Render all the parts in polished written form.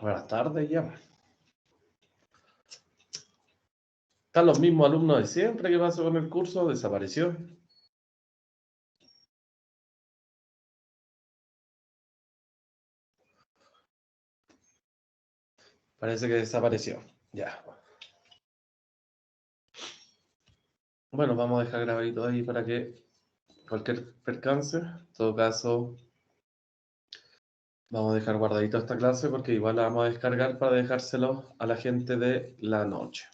Buenas tardes ya. ¿Están los mismos alumnos de siempre? ¿Qué pasó con el curso? ¿Desapareció? Parece que desapareció. Ya. Bueno, vamos a dejar grabadito ahí para que cualquier percance, en todo caso, vamos a dejar guardadito esta clase porque igual la vamos a descargar para dejárselo a la gente de la noche,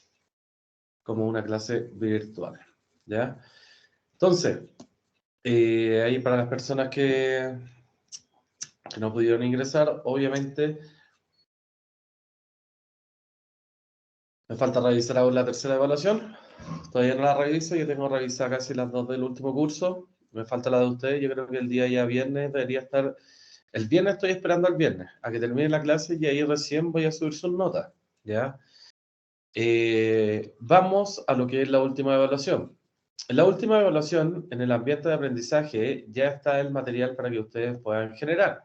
como una clase virtual. ¿Ya? Entonces, ahí para las personas que no pudieron ingresar, obviamente, me falta revisar aún la tercera evaluación. Todavía no la reviso, yo tengo revisada casi las dos del último curso. Me falta la de ustedes, yo creo que el día ya viernes debería estar. El viernes estoy esperando al viernes, a que termine la clase y ahí recién voy a subir sus notas, ¿ya? Vamos a lo que es la última evaluación. En la última evaluación, en el ambiente de aprendizaje, ya está el material para que ustedes puedan generar.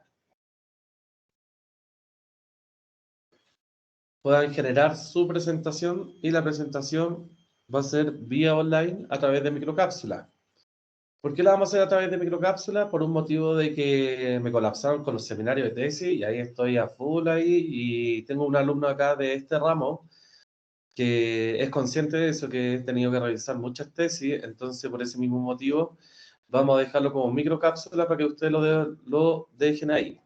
Puedan generar su presentación y la presentación va a ser vía online a través de microcápsula. ¿Por qué la vamos a hacer a través de microcápsula? Por un motivo de que me colapsaron con los seminarios de tesis y ahí estoy a full ahí y tengo un alumno acá de este ramo que es consciente de eso, que he tenido que realizar muchas tesis, entonces por ese mismo motivo vamos a dejarlo como microcápsula para que ustedes lo dejen ahí,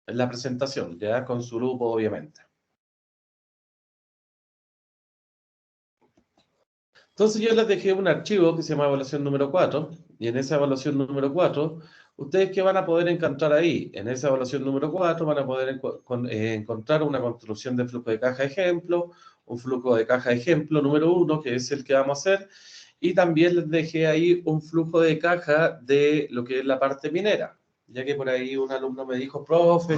en la presentación, ya con su grupo obviamente. Entonces yo les dejé un archivo que se llama evaluación número 4 y en esa evaluación número 4, ¿ustedes qué van a poder encontrar ahí? En esa evaluación número 4 van a poder encontrar una construcción de flujo de caja ejemplo, un flujo de caja ejemplo número 1, que es el que vamos a hacer, y también les dejé ahí un flujo de caja de lo que es la parte minera, ya que por ahí un alumno me dijo, profe,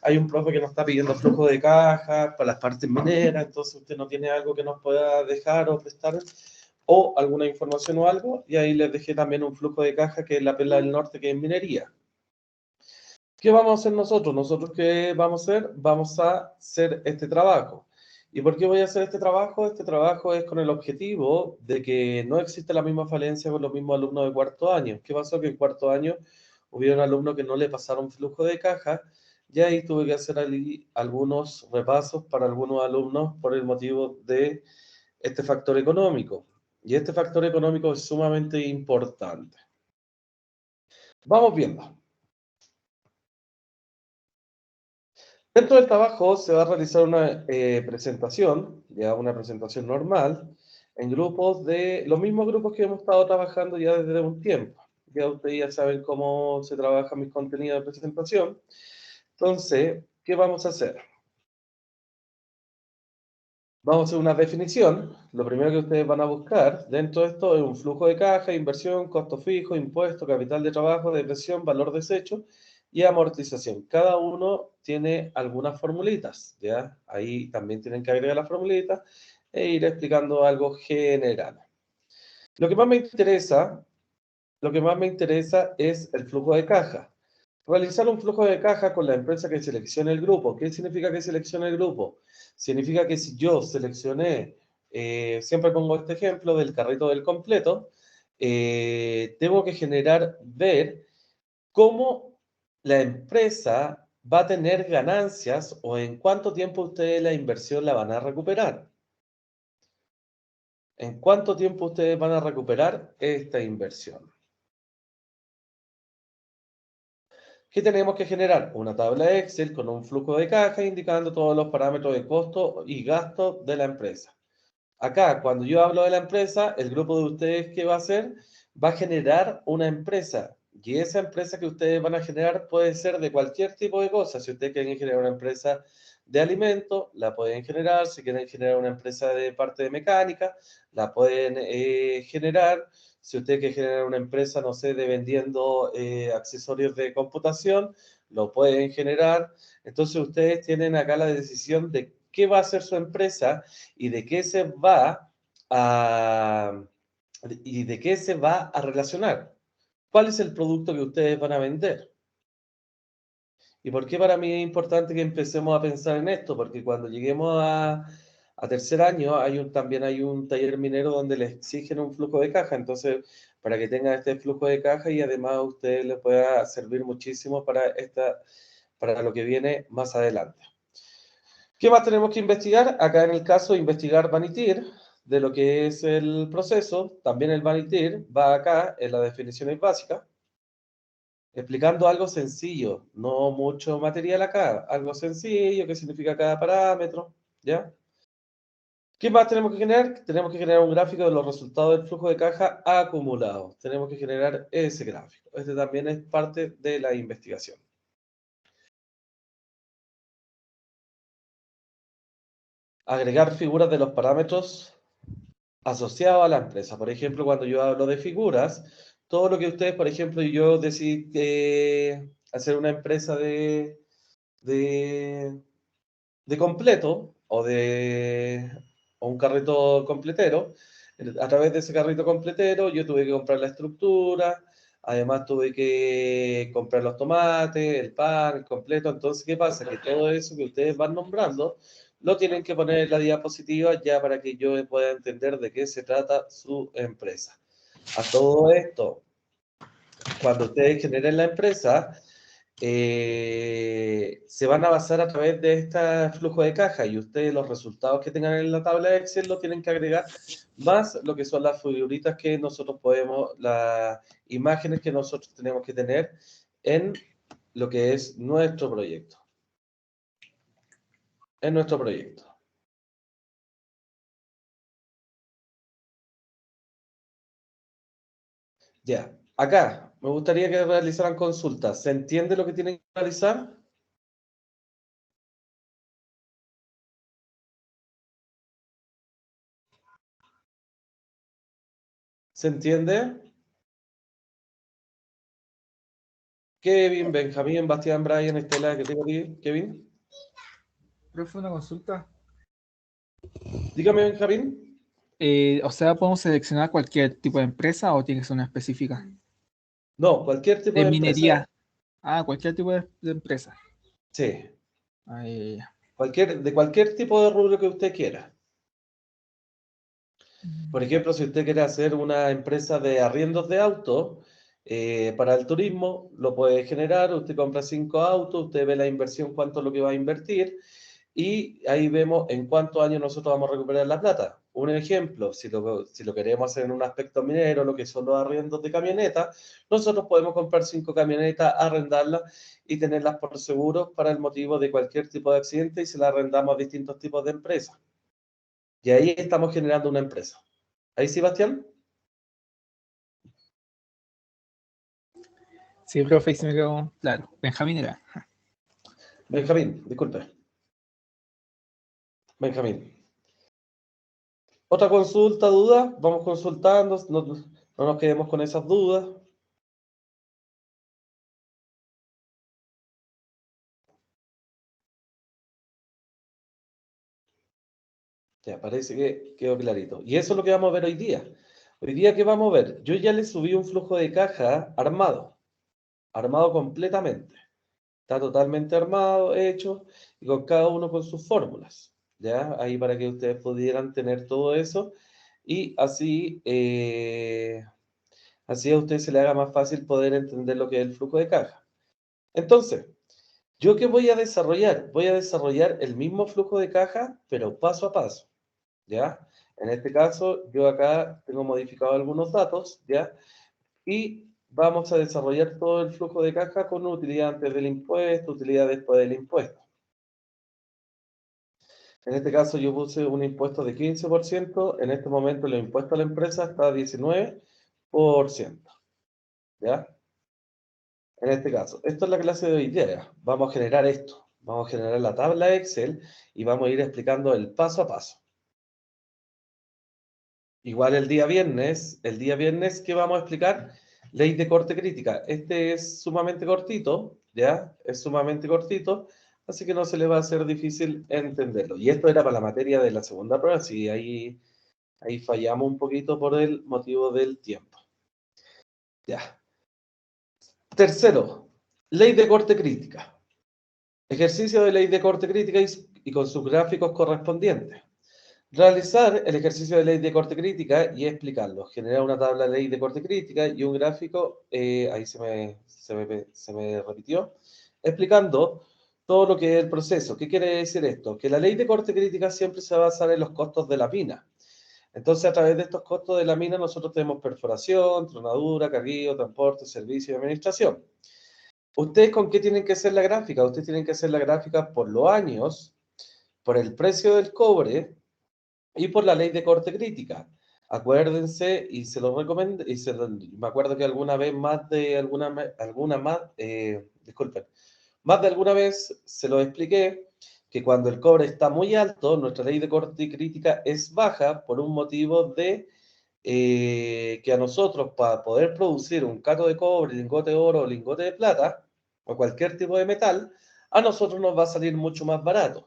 hay un profe que nos está pidiendo flujo de caja para las partes mineras, entonces usted no tiene algo que nos pueda dejar o prestar o alguna información o algo, y ahí les dejé también un flujo de caja que es la Perla del Norte, que es minería. ¿Qué vamos a hacer nosotros? ¿Nosotros qué vamos a hacer? Vamos a hacer este trabajo. ¿Y por qué voy a hacer este trabajo? Este trabajo es con el objetivo de que no exista la misma falencia con los mismos alumnos de cuarto año. ¿Qué pasó? Que en cuarto año hubieron alumnos que no le pasaron flujo de caja y ahí tuve que hacer algunos repasos para algunos alumnos por el motivo de este factor económico. Y este factor económico es sumamente importante. Vamos viendo. Dentro del trabajo se va a realizar una presentación, ya una presentación normal, en grupos de los mismos grupos que hemos estado trabajando ya desde un tiempo. Ya ustedes ya saben cómo se trabaja mis contenidos de presentación. Entonces, ¿qué vamos a hacer? Vamos a hacer una definición. Lo primero que ustedes van a buscar dentro de esto es un flujo de caja, inversión, costo fijo, impuesto, capital de trabajo, depreciación, valor desecho y amortización. Cada uno tiene algunas formulitas, ¿ya? Ahí también tienen que agregar las formulitas e ir explicando algo general. Lo que más me interesa, lo que más me interesa es el flujo de caja. Realizar un flujo de caja con la empresa que seleccione el grupo. ¿Qué significa que seleccione el grupo? Significa que si yo seleccioné, siempre pongo este ejemplo del carrito del completo, tengo que ver cómo la empresa va a tener ganancias o en cuánto tiempo ustedes la inversión la van a recuperar. ¿En cuánto tiempo ustedes van a recuperar esta inversión? ¿Qué tenemos que generar? Una tabla Excel con un flujo de caja indicando todos los parámetros de costo y gasto de la empresa. Acá, cuando yo hablo de la empresa, el grupo de ustedes, ¿qué va a hacer? Va a generar una empresa. Y esa empresa que ustedes van a generar puede ser de cualquier tipo de cosa. Si ustedes quieren generar una empresa de alimentos, la pueden generar. Si quieren generar una empresa de parte de mecánica, la pueden generar. Si ustedes quieren generar una empresa, no sé, de vendiendo accesorios de computación, lo pueden generar. Entonces ustedes tienen acá la decisión de qué va a hacer su empresa y de qué se va a, y de qué se va a relacionar. ¿Cuál es el producto que ustedes van a vender? ¿Y por qué para mí es importante que empecemos a pensar en esto? Porque cuando lleguemos a tercer año también hay un taller minero donde les exigen un flujo de caja. Entonces, para que tengan este flujo de caja y además a ustedes les pueda servir muchísimo para lo que viene más adelante. ¿Qué más tenemos que investigar? Acá en el caso, investigar Vanitir, de lo que es el proceso. También el Vanitir va acá en las definiciones básicas, explicando algo sencillo, no mucho material acá, algo sencillo, qué significa cada parámetro, ¿ya? ¿Qué más tenemos que generar? Tenemos que generar un gráfico de los resultados del flujo de caja acumulado. Tenemos que generar ese gráfico. Este también es parte de la investigación. Agregar figuras de los parámetros asociados a la empresa. Por ejemplo, cuando yo hablo de figuras, todo lo que ustedes, por ejemplo, yo decidí hacer una empresa de, de completo o un carrito completero. A través de ese carrito completero yo tuve que comprar la estructura, además tuve que comprar los tomates, el pan, el completo. Entonces, ¿qué pasa? Que todo eso que ustedes van nombrando lo tienen que poner en la diapositiva ya para que yo pueda entender de qué se trata su empresa. A todo esto, cuando ustedes generen la empresa, se van a basar a través de este flujo de caja y ustedes los resultados que tengan en la tabla de Excel lo tienen que agregar más lo que son las figuritas que nosotros podemos, las imágenes que nosotros tenemos que tener en lo que es nuestro proyecto. En nuestro proyecto. Ya, acá me gustaría que realizaran consultas. ¿Se entiende lo que tienen que realizar? ¿Se entiende? Kevin, Benjamín, Bastián, Brian, Estela, ¿qué tengo aquí? Kevin. Profe, una consulta. Dígame, Benjamín. O sea, ¿podemos seleccionar cualquier tipo de empresa o tiene que ser una específica? No, cualquier tipo De de empresa. minería. Ah, cualquier tipo de empresa. Sí, Ah, ya. de cualquier tipo de rubro que usted quiera. Por Mm. ejemplo, si usted quiere hacer una empresa de arriendos de autos para el turismo, lo puede generar. Usted compra 5 autos, usted ve la inversión, cuánto es lo que va a invertir, y ahí vemos en cuántos años nosotros vamos a recuperar la plata. Un ejemplo, si lo queremos hacer en un aspecto minero, lo que son los arriendos de camionetas, nosotros podemos comprar 5 camionetas, arrendarlas y tenerlas por seguros para el motivo de cualquier tipo de accidente y se las arrendamos a distintos tipos de empresas. Y ahí estamos generando una empresa. ¿Ahí, Sebastián? Sí, profe, se me quedó claro. Benjamín era. Benjamín, disculpe. Benjamín. ¿Otra consulta, duda? Vamos consultando, no nos quedemos con esas dudas. Ya, parece que quedó clarito. Y eso es lo que vamos a ver hoy día. Hoy día, ¿qué vamos a ver? Yo ya le subí un flujo de caja armado completamente. Está totalmente armado, hecho, y con cada uno con sus fórmulas. ¿Ya? Ahí para que ustedes pudieran tener todo eso y así a usted se le haga más fácil poder entender lo que es el flujo de caja. Entonces, ¿yo qué voy a desarrollar? Voy a desarrollar el mismo flujo de caja, pero paso a paso, ¿ya? En este caso, yo acá tengo modificado algunos datos, ¿ya? Y vamos a desarrollar todo el flujo de caja con utilidad antes del impuesto, utilidad después del impuesto. En este caso, yo puse un impuesto de 15%, en este momento el impuesto a la empresa está a 19%, ¿ya? En este caso, esto es la clase de hoy día. Vamos a generar esto. Vamos a generar la tabla Excel y vamos a ir explicando el paso a paso. Igual el día viernes, ¿qué vamos a explicar? Ley de corte crítica. Este es sumamente cortito, ¿ya? Es sumamente cortito, así que no se le va a hacer difícil entenderlo. Y esto era para la materia de la segunda prueba, sí, ahí fallamos un poquito por el motivo del tiempo. Ya. Tercero, ley de corte crítica. Ejercicio de ley de corte crítica y con sus gráficos correspondientes. Realizar el ejercicio de ley de corte crítica y explicarlo. Generar una tabla de ley de corte crítica y un gráfico, ahí se me repitió, explicando todo lo que es el proceso. ¿Qué quiere decir esto? Que la ley de corte crítica siempre se va a basar en los costos de la mina. Entonces, a través de estos costos de la mina, nosotros tenemos perforación, tronadura, carguillo, transporte, servicio y administración. ¿Ustedes con qué tienen que hacer la gráfica? Ustedes tienen que hacer la gráfica por los años, por el precio del cobre y por la ley de corte crítica. Acuérdense, y se lo recomiendo, me acuerdo que alguna vez más de disculpen, más de alguna vez se lo expliqué, que cuando el cobre está muy alto, nuestra ley de corte crítica es baja por un motivo de que a nosotros, para poder producir un cato de cobre, lingote de oro o lingote de plata, o cualquier tipo de metal, a nosotros nos va a salir mucho más barato.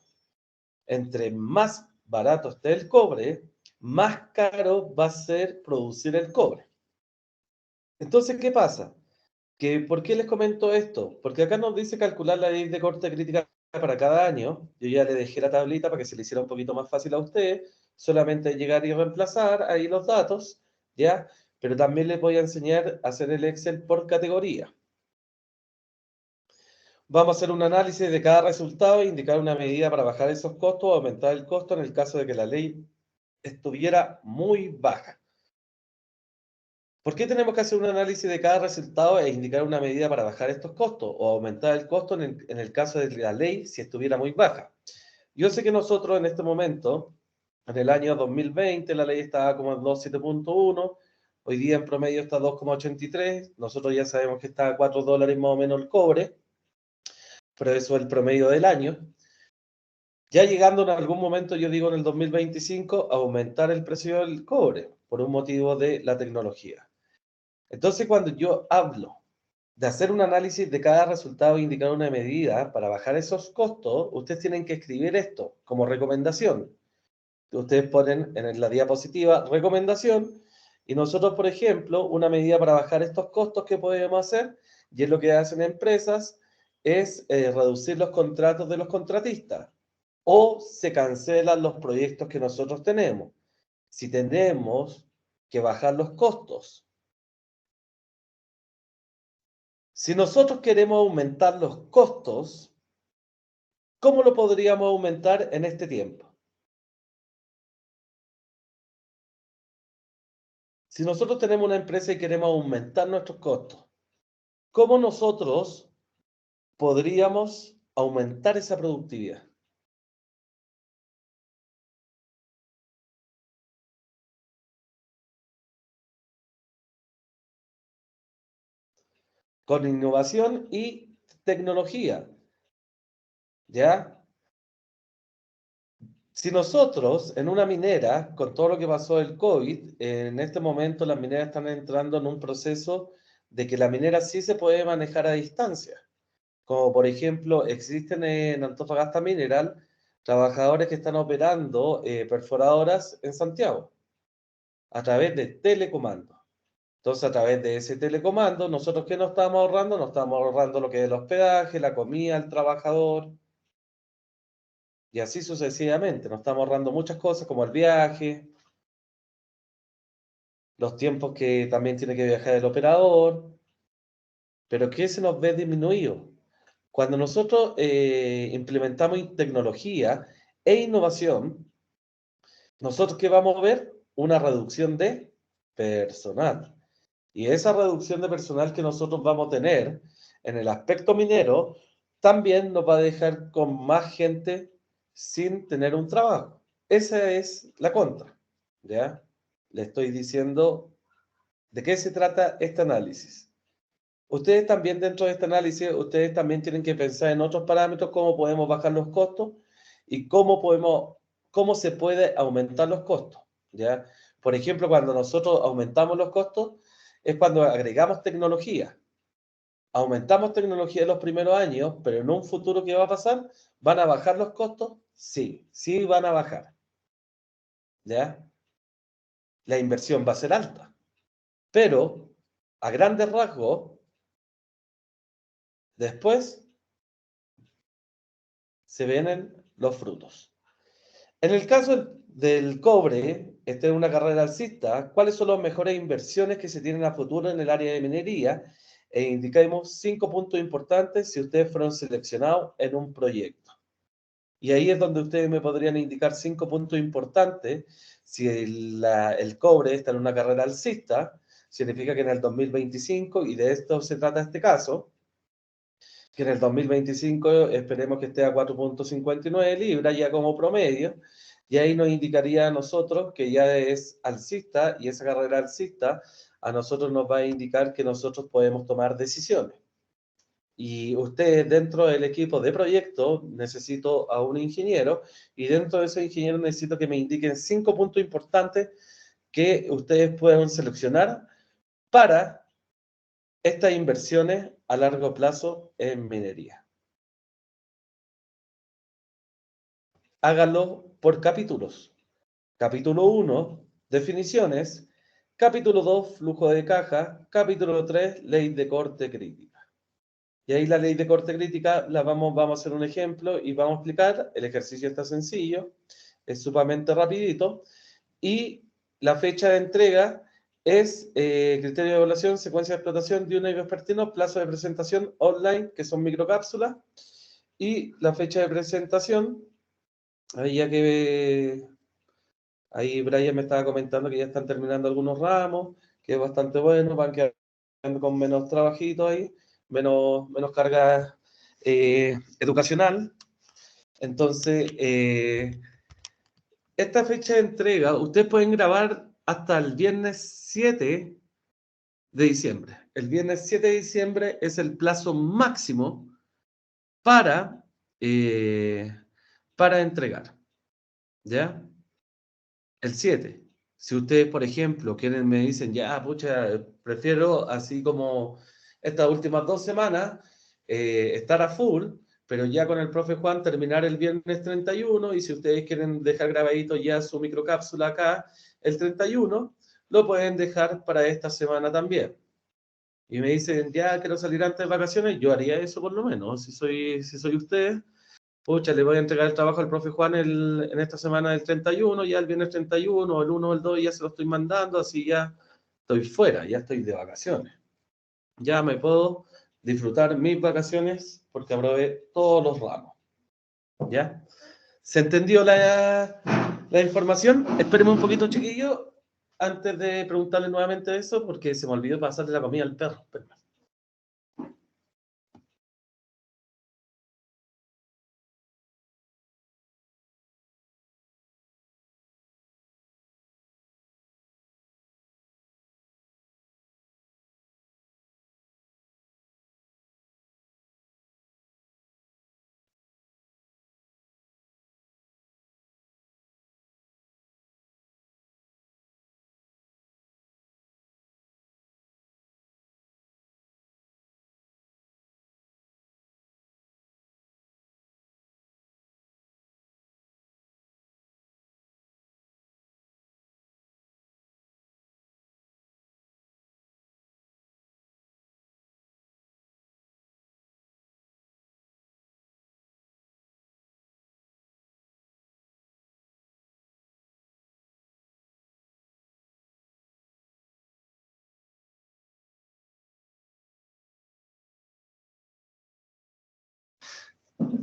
Entre más barato esté el cobre, más caro va a ser producir el cobre. Entonces, ¿qué pasa? ¿Por qué les comento esto? Porque acá nos dice calcular la ley de corte crítica para cada año. Yo ya le dejé la tablita para que se le hiciera un poquito más fácil a usted. Solamente llegar y reemplazar ahí los datos, ¿ya? Pero también les voy a enseñar a hacer el Excel por categoría. Vamos a hacer un análisis de cada resultado e indicar una medida para bajar esos costos o aumentar el costo en el caso de que la ley estuviera muy baja. ¿Por qué tenemos que hacer un análisis de cada resultado e indicar una medida para bajar estos costos o aumentar el costo en el caso de la ley si estuviera muy baja? Yo sé que nosotros en este momento, en el año 2020, la ley estaba como en 2.7.1, hoy día en promedio está 2.83, nosotros ya sabemos que está a $4 más o menos el cobre, pero eso es el promedio del año. Ya llegando en algún momento, yo digo en el 2025, aumentar el precio del cobre por un motivo de la tecnología. Entonces, cuando yo hablo de hacer un análisis de cada resultado e indicar una medida para bajar esos costos, ustedes tienen que escribir esto como recomendación. Ustedes ponen en la diapositiva recomendación y nosotros, por ejemplo, una medida para bajar estos costos que podemos hacer, y es lo que hacen empresas, es reducir los contratos de los contratistas o se cancelan los proyectos que nosotros tenemos. Si tenemos que bajar los costos, si nosotros queremos aumentar los costos, ¿cómo lo podríamos aumentar en este tiempo? Si nosotros tenemos una empresa y queremos aumentar nuestros costos, ¿cómo nosotros podríamos aumentar esa productividad? Con innovación y tecnología, ¿ya? Si nosotros en una minera, con todo lo que pasó el COVID, en este momento las mineras están entrando en un proceso de que la minera sí se puede manejar a distancia. Como por ejemplo, existen en Antofagasta Mineral trabajadores que están operando perforadoras en Santiago a través de telecomando. Entonces, a través de ese telecomando, nosotros ¿qué nos estamos ahorrando? Nos estamos ahorrando lo que es el hospedaje, la comida, el trabajador, y así sucesivamente. Nos estamos ahorrando muchas cosas como el viaje, los tiempos que también tiene que viajar el operador, pero ¿qué se nos ve disminuido? Cuando nosotros implementamos tecnología e innovación, ¿nosotros qué vamos a ver? Una reducción de personal. Y esa reducción de personal que nosotros vamos a tener en el aspecto minero, también nos va a dejar con más gente sin tener un trabajo. Esa es la contra, ¿ya? Le estoy diciendo de qué se trata este análisis. Ustedes también dentro de este análisis, ustedes también tienen que pensar en otros parámetros, cómo podemos bajar los costos y cómo se puede aumentar los costos, ¿ya? Por ejemplo, cuando nosotros aumentamos los costos, es cuando agregamos tecnología. Aumentamos tecnología en los primeros años, pero en un futuro, ¿qué va a pasar? ¿Van a bajar los costos? Sí, sí van a bajar, ¿ya? La inversión va a ser alta, pero a grandes rasgos, después se vienen los frutos. En el caso del cobre, esta es una carrera alcista, ¿cuáles son las mejores inversiones que se tienen a futuro en el área de minería? E indicamos 5 puntos importantes si ustedes fueron seleccionados en un proyecto. Y ahí es donde ustedes me podrían indicar 5 puntos importantes. Si el cobre está en una carrera alcista, significa que en el 2025, y de esto se trata este caso, que en el 2025 esperemos que esté a 4.59 libras ya como promedio, y ahí nos indicaría a nosotros que ya es alcista, y esa carrera alcista a nosotros nos va a indicar que nosotros podemos tomar decisiones. Y ustedes dentro del equipo de proyecto necesito a un ingeniero, y dentro de ese ingeniero necesito que me indiquen 5 puntos importantes que ustedes puedan seleccionar para estas inversiones a largo plazo en minería. Háganlo por capítulos. Capítulo 1, definiciones. Capítulo 2, flujo de caja. Capítulo 3, ley de corte crítica. Y ahí la ley de corte crítica vamos a hacer un ejemplo y vamos a explicar. El ejercicio está sencillo, es sumamente rapidito. Y la fecha de entrega es criterio de evaluación, secuencia de explotación de una vespertino, plazo de presentación online, que son microcápsulas. Y la fecha de presentación, ahí ya que ahí Brian me estaba comentando que ya están terminando algunos ramos, que es bastante bueno, van quedando con menos trabajito ahí, menos carga educacional. Entonces, esta fecha de entrega, ustedes pueden grabar hasta el viernes 7 de diciembre. El viernes 7 de diciembre es el plazo máximo para, para entregar. ¿Ya? El 7. Si ustedes, por ejemplo, me dicen, ya, pucha, prefiero así como estas últimas 2 semanas estar a full, pero ya con el profe Juan terminar el viernes 31, y si ustedes quieren dejar grabadito ya su microcápsula acá el 31, lo pueden dejar para esta semana también. Y me dicen, ya quiero salir antes de vacaciones, yo haría eso por lo menos, si soy ustedes. Pucha, le voy a entregar el trabajo al profe Juan en esta semana del 31, ya el viernes 31, o el 1 o el 2, ya se lo estoy mandando, así ya estoy fuera, ya estoy de vacaciones. Ya me puedo disfrutar mis vacaciones porque aprobé todos los ramos. ¿Ya? ¿Se entendió la información? Espérenme un poquito, chiquillo, antes de preguntarle nuevamente eso, porque se me olvidó pasarle la comida al perro. Espérenme.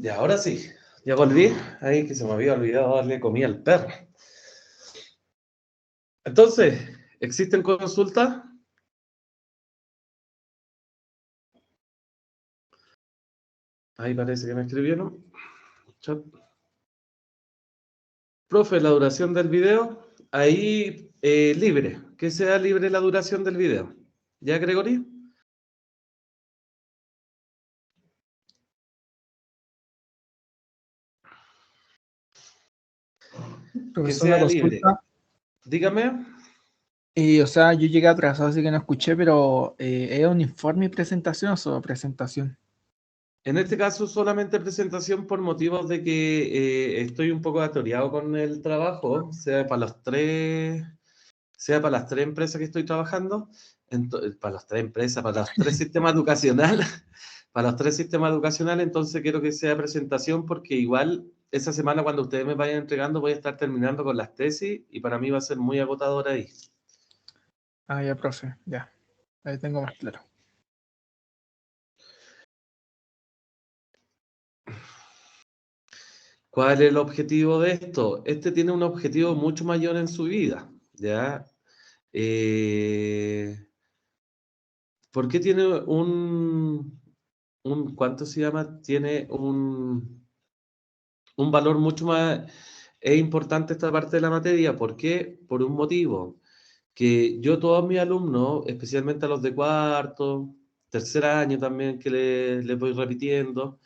Y ahora sí, ya volví. Ahí que se me había olvidado darle comida al perro. Entonces, ¿existen consultas? Ahí parece que me escribieron. Chat. Profe, la duración del video, ahí libre, que sea libre la duración del video. ¿Ya, Gregory? Que Profesor, una sea libre. consulta. Dígame. O sea, yo llegué atrasado, así que no escuché, pero ¿es un informe y presentación o solo presentación? En este caso, solamente presentación por motivos de que estoy un poco atoreado con el trabajo, sea para las tres empresas que estoy trabajando, para las tres empresas, para los tres sistemas educacionales, para los 3 sistemas educacionales, entonces quiero que sea presentación porque igual esa semana cuando ustedes me vayan entregando voy a estar terminando con las tesis y para mí va a ser muy agotador ahí. Ah, ya, profe, ya. Ahí tengo más claro. ¿Cuál es el objetivo de esto? Este tiene un objetivo mucho mayor en su vida, ¿ya? ¿Por qué tiene ¿cuánto se llama? Tiene un valor mucho más, es importante esta parte de la materia. ¿Por qué? Por un motivo, que yo todos mis alumnos, especialmente a los de cuarto, tercer año también, que les voy repitiendo,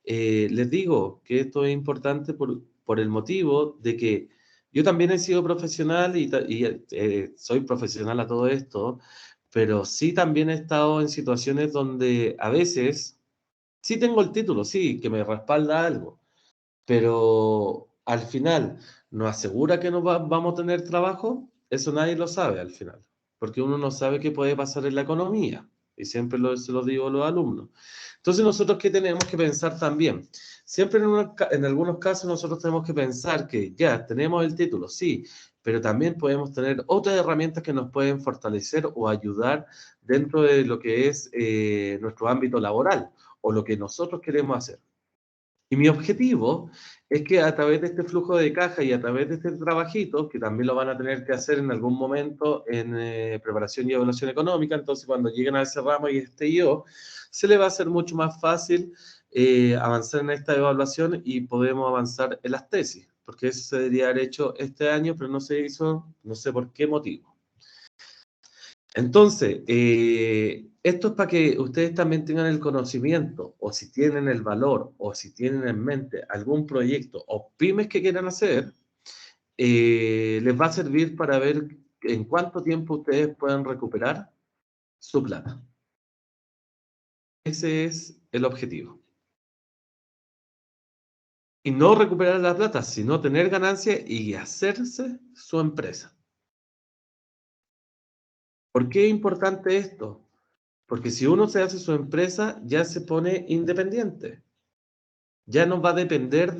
les digo que esto es importante por el motivo de que yo también he sido profesional y soy profesional a todo esto, pero sí también he estado en situaciones donde a veces sí tengo el título, sí, que me respalda algo, pero al final, ¿nos asegura que vamos a tener trabajo? Eso nadie lo sabe al final, porque uno no sabe qué puede pasar en la economía, y siempre se lo digo a los alumnos. Entonces, nosotros, ¿qué tenemos que pensar también? Siempre en algunos casos nosotros tenemos que pensar que ya tenemos el título, sí, pero también podemos tener otras herramientas que nos pueden fortalecer o ayudar dentro de lo que es nuestro ámbito laboral o lo que nosotros queremos hacer. Y mi objetivo es que a través de este flujo de caja y a través de este trabajito, que también lo van a tener que hacer en algún momento en preparación y evaluación económica, entonces cuando lleguen a ese ramo y esté yo, se le va a hacer mucho más fácil avanzar en esta evaluación y podemos avanzar en las tesis, porque eso se debería haber hecho este año, pero no se hizo, no sé por qué motivo. Entonces, esto es para que ustedes también tengan el conocimiento, o si tienen el valor, o si tienen en mente algún proyecto o pymes que quieran hacer, les va a servir para ver en cuánto tiempo ustedes pueden recuperar su plata. Ese es el objetivo. Y no recuperar la plata, sino tener ganancia y hacerse su empresa. ¿Por qué es importante esto? Porque si uno se hace su empresa, ya se pone independiente. Ya no va a depender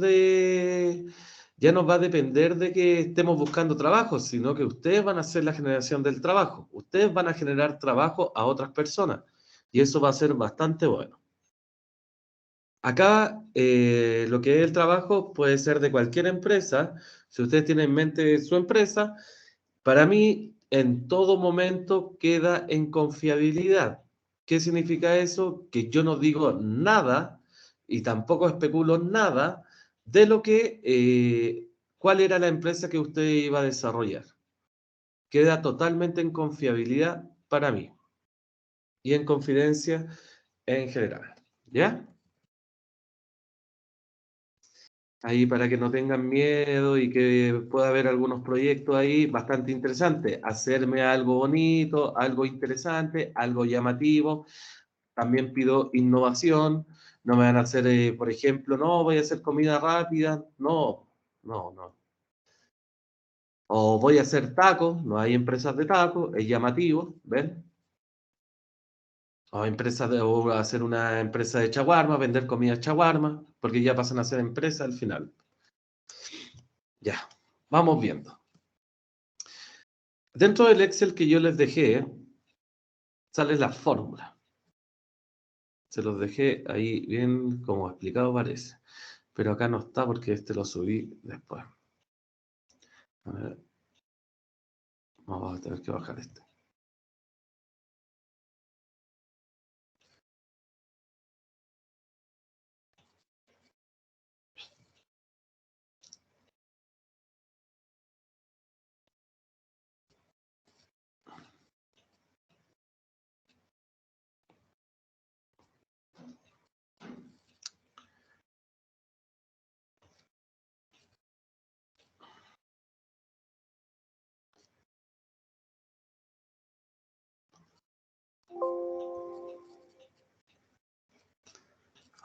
ya no va a depender de que estemos buscando trabajo, sino que ustedes van a hacer la generación del trabajo. Ustedes van a generar trabajo a otras personas. Y eso va a ser bastante bueno. Acá, lo que es el trabajo puede ser de cualquier empresa. Si ustedes tienen en mente su empresa, para mí, en todo momento queda en confiabilidad. ¿Qué significa eso? Que yo no digo nada y tampoco especulo nada de cuál era la empresa que usted iba a desarrollar. Queda totalmente en confiabilidad para mí y en confidencia en general. ¿Ya? Ahí para que no tengan miedo y que pueda haber algunos proyectos ahí bastante interesantes. Hacerme algo bonito, algo interesante, algo llamativo. También pido innovación. No me van a hacer, por ejemplo, no, voy a hacer comida rápida. No, no, no. O voy a hacer tacos. No hay empresas de tacos. Es llamativo, ¿ven? O hacer una empresa de chaguarma, vender comida chaguarma, porque ya pasan a ser empresas al final. Ya, vamos viendo. Dentro del Excel que yo les dejé, sale la fórmula. Se los dejé ahí bien como explicado parece. Pero acá no está porque este lo subí después. A ver, vamos a tener que bajar este.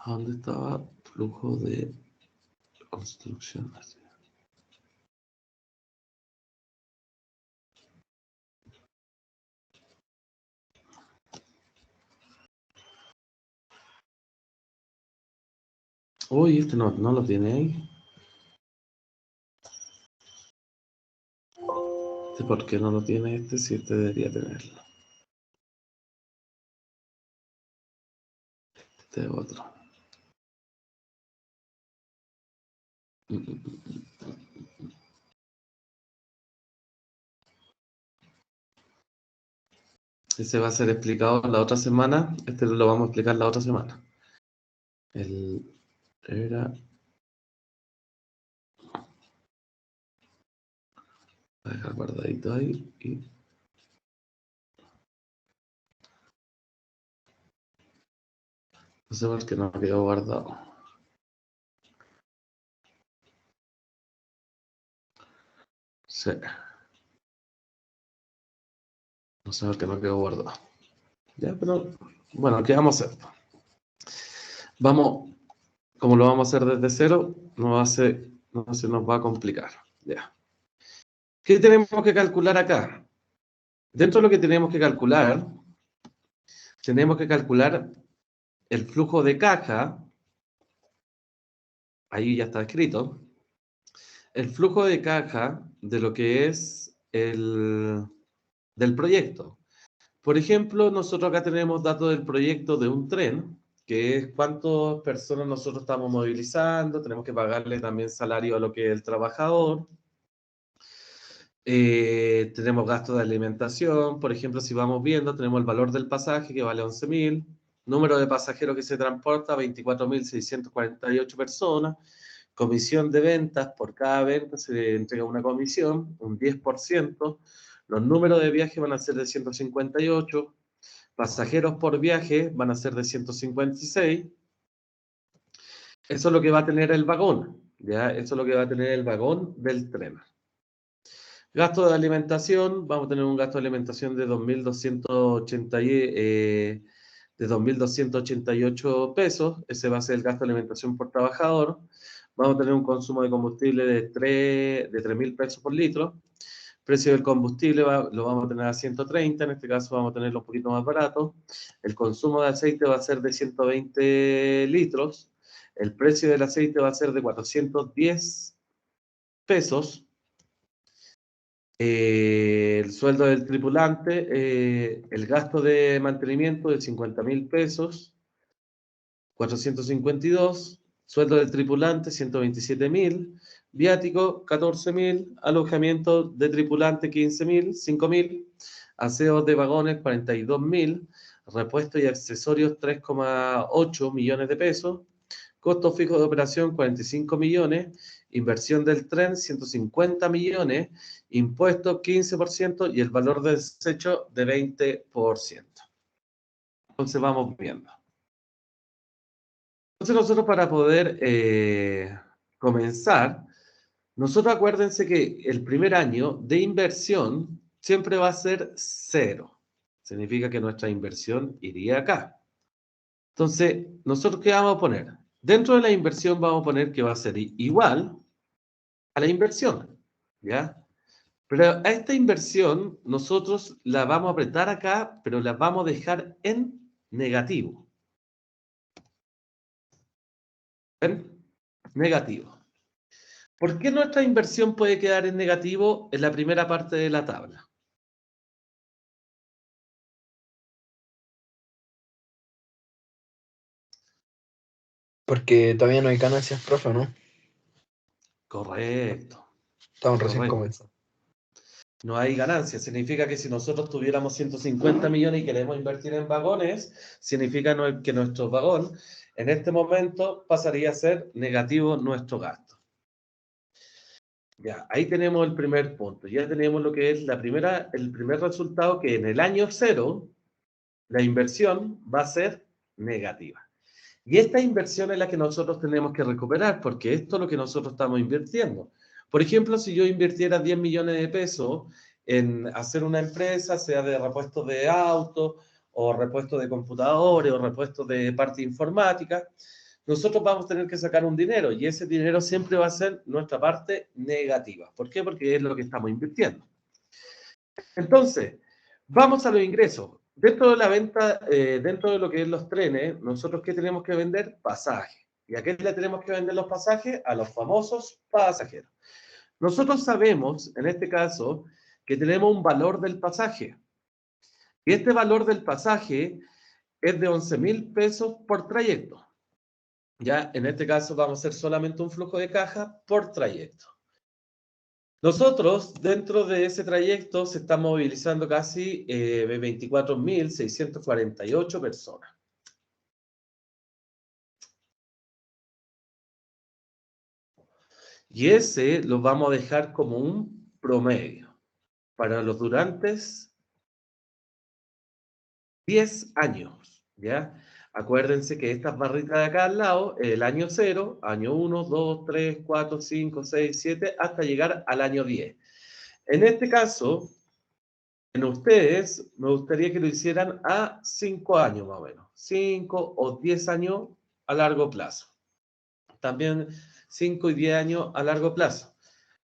¿A dónde estaba? Flujo de construcción. Uy, este no lo tiene ahí. ¿Por qué no lo tiene este? Si este debería tenerlo. Este es otro. Ese va a ser explicado la otra semana. Este lo vamos a explicar la otra semana. Era... Voy a dejar guardadito ahí. No sé por qué no quedó guardado. Sí. No sé por qué no quedó guardado. Ya, pero... Bueno, ¿qué vamos a hacer? Vamos... Como lo vamos a hacer desde cero, no se nos va a complicar. Ya. ¿Qué tenemos que calcular acá? Dentro de lo que tenemos que calcular el flujo de caja. Ahí ya está escrito. El flujo de caja de lo que es del proyecto. Por ejemplo, nosotros acá tenemos datos del proyecto de un tren, que es cuántas personas nosotros estamos movilizando, tenemos que pagarle también salario a lo que es el trabajador. Tenemos gastos de alimentación, por ejemplo, si vamos viendo, tenemos el valor del pasaje que vale 11.000, número de pasajeros que se transporta, 24.648 personas, comisión de ventas, por cada venta se entrega una comisión, un 10%, los números de viaje van a ser de 158, pasajeros por viaje van a ser de 156, eso es lo que va a tener el vagón, ¿ya? Eso es lo que va a tener el vagón del tren. Gasto de alimentación, vamos a tener un gasto de alimentación de 2.288 pesos. Ese va a ser el gasto de alimentación por trabajador. Vamos a tener un consumo de combustible de 3.000 pesos por litro. Precio del combustible lo vamos a tener a 130, en este caso vamos a tenerlo un poquito más barato. El consumo de aceite va a ser de 120 litros. El precio del aceite va a ser de 410 pesos. El sueldo del tripulante, el gasto de mantenimiento de 50.000 pesos, 452, sueldo del tripulante 127.000, viático 14.000, alojamiento de tripulante 15.000, 5.000, aseos de vagones 42.000, repuestos y accesorios 3,8 millones de pesos, costo fijo de operación 45 millones, inversión del tren 150 millones, impuestos 15% y el valor de desecho de 20%. Entonces vamos viendo. Entonces nosotros para poder comenzar, nosotros acuérdense que el primer año de inversión siempre va a ser 0. Significa que nuestra inversión iría acá. Entonces, ¿nosotros qué vamos a poner? Dentro de la inversión vamos a poner que va a ser igual a la inversión, ¿ya? Pero a esta inversión nosotros la vamos a apretar acá, pero la vamos a dejar en negativo. ¿Ven? Negativo. ¿Por qué nuestra inversión puede quedar en negativo en la primera parte de la tabla? Porque todavía no hay ganancias, profe, ¿no? Correcto. Estamos recién Correcto. comenzando. No hay ganancia. Significa que si nosotros tuviéramos 150 millones y queremos invertir en vagones, significa que nuestro vagón en este momento pasaría a ser negativo nuestro gasto. Ya, ahí tenemos el primer punto. Ya tenemos lo que es el primer resultado, que en el año 0 la inversión va a ser negativa. Y esta inversión es la que nosotros tenemos que recuperar, porque esto es lo que nosotros estamos invirtiendo. Por ejemplo, si yo invirtiera 10 millones de pesos en hacer una empresa, sea de repuestos de autos, o repuestos de computadores, o repuestos de parte informática, nosotros vamos a tener que sacar un dinero, y ese dinero siempre va a ser nuestra parte negativa. ¿Por qué? Porque es lo que estamos invirtiendo. Entonces, vamos a los ingresos. Dentro de la venta, dentro de lo que es los trenes, nosotros ¿qué tenemos que vender? Pasaje. ¿Y a qué le tenemos que vender los pasajes? A los famosos pasajeros. Nosotros sabemos, en este caso, que tenemos un valor del pasaje. Y este valor del pasaje es de 11.000 pesos por trayecto. Ya, en este caso vamos a hacer solamente un flujo de caja por trayecto. Nosotros, dentro de ese trayecto, se están movilizando casi 24.648 personas. Y ese lo vamos a dejar como un promedio para los durantes 10 años, ¿ya? Acuérdense que estas barritas de acá al lado, el año 0, año 1, 2, 3, 4, 5, 6, 7, hasta llegar al año 10. En este caso, en ustedes, me gustaría que lo hicieran a 5 años más o menos, 5 o 10 años a largo plazo. También 5 y 10 años a largo plazo.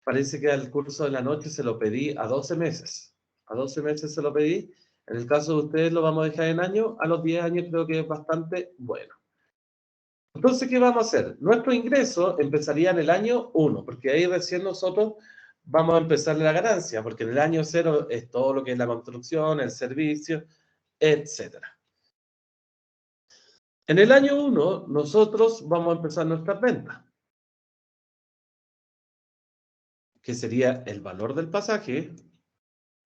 Parece que al curso de la noche se lo pedí a 12 meses. A 12 meses se lo pedí. En el caso de ustedes lo vamos a dejar en años. A los 10 años creo que es bastante bueno. Entonces, ¿qué vamos a hacer? Nuestro ingreso empezaría en el año 1, porque ahí recién nosotros vamos a empezar la ganancia, porque en el año 0 es todo lo que es la construcción, el servicio, etc. En el año 1, nosotros vamos a empezar nuestras ventas, que sería el valor del pasaje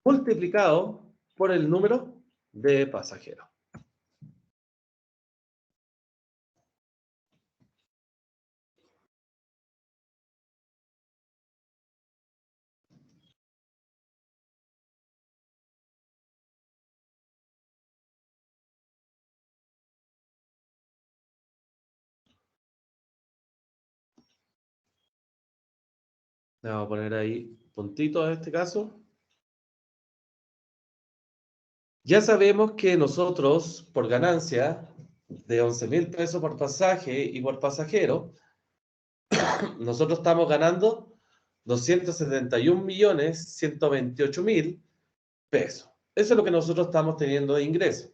multiplicado por el número de pasajeros. Le vamos a poner ahí puntitos en este caso. Ya sabemos que nosotros, por ganancia de 11.000 pesos por pasaje y por pasajero, nosotros estamos ganando 271.128.000 pesos. Eso es lo que nosotros estamos teniendo de ingreso.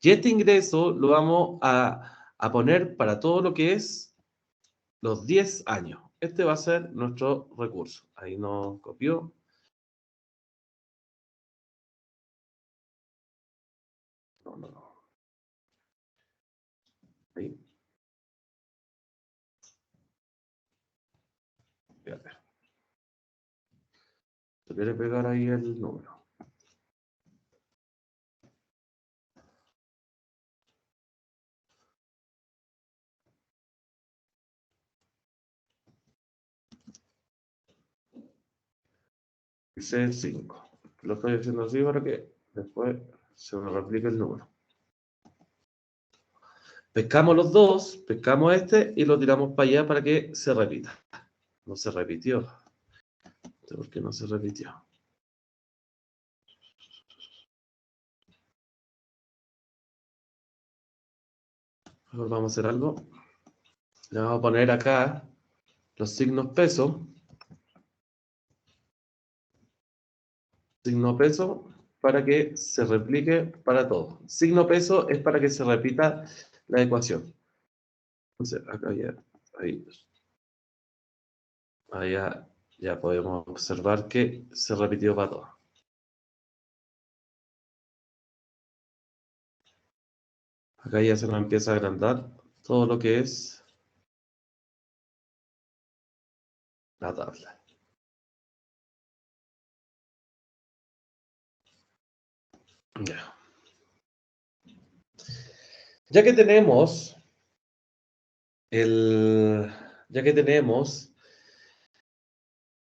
Y este ingreso lo vamos a poner para todo lo que es los 10 años. Este va a ser nuestro recurso. Ahí nos copió. No. Ahí. Fíjate. Se quiere pegar ahí el número. Dice 5. Lo estoy haciendo así para que después se me replique el número. Pescamos los dos, pescamos este y lo tiramos para allá para que se repita. No se repitió. ¿Por qué no se repitió? Ahora vamos a hacer algo. Le vamos a poner acá los signos peso. Signo peso para que se replique para todo. Signo peso es para que se repita la ecuación. Entonces, acá ya, ahí. Allá ya podemos observar que se repitió para todo. Acá ya se nos empieza a agrandar todo lo que es la tabla. Ya. Ya que tenemos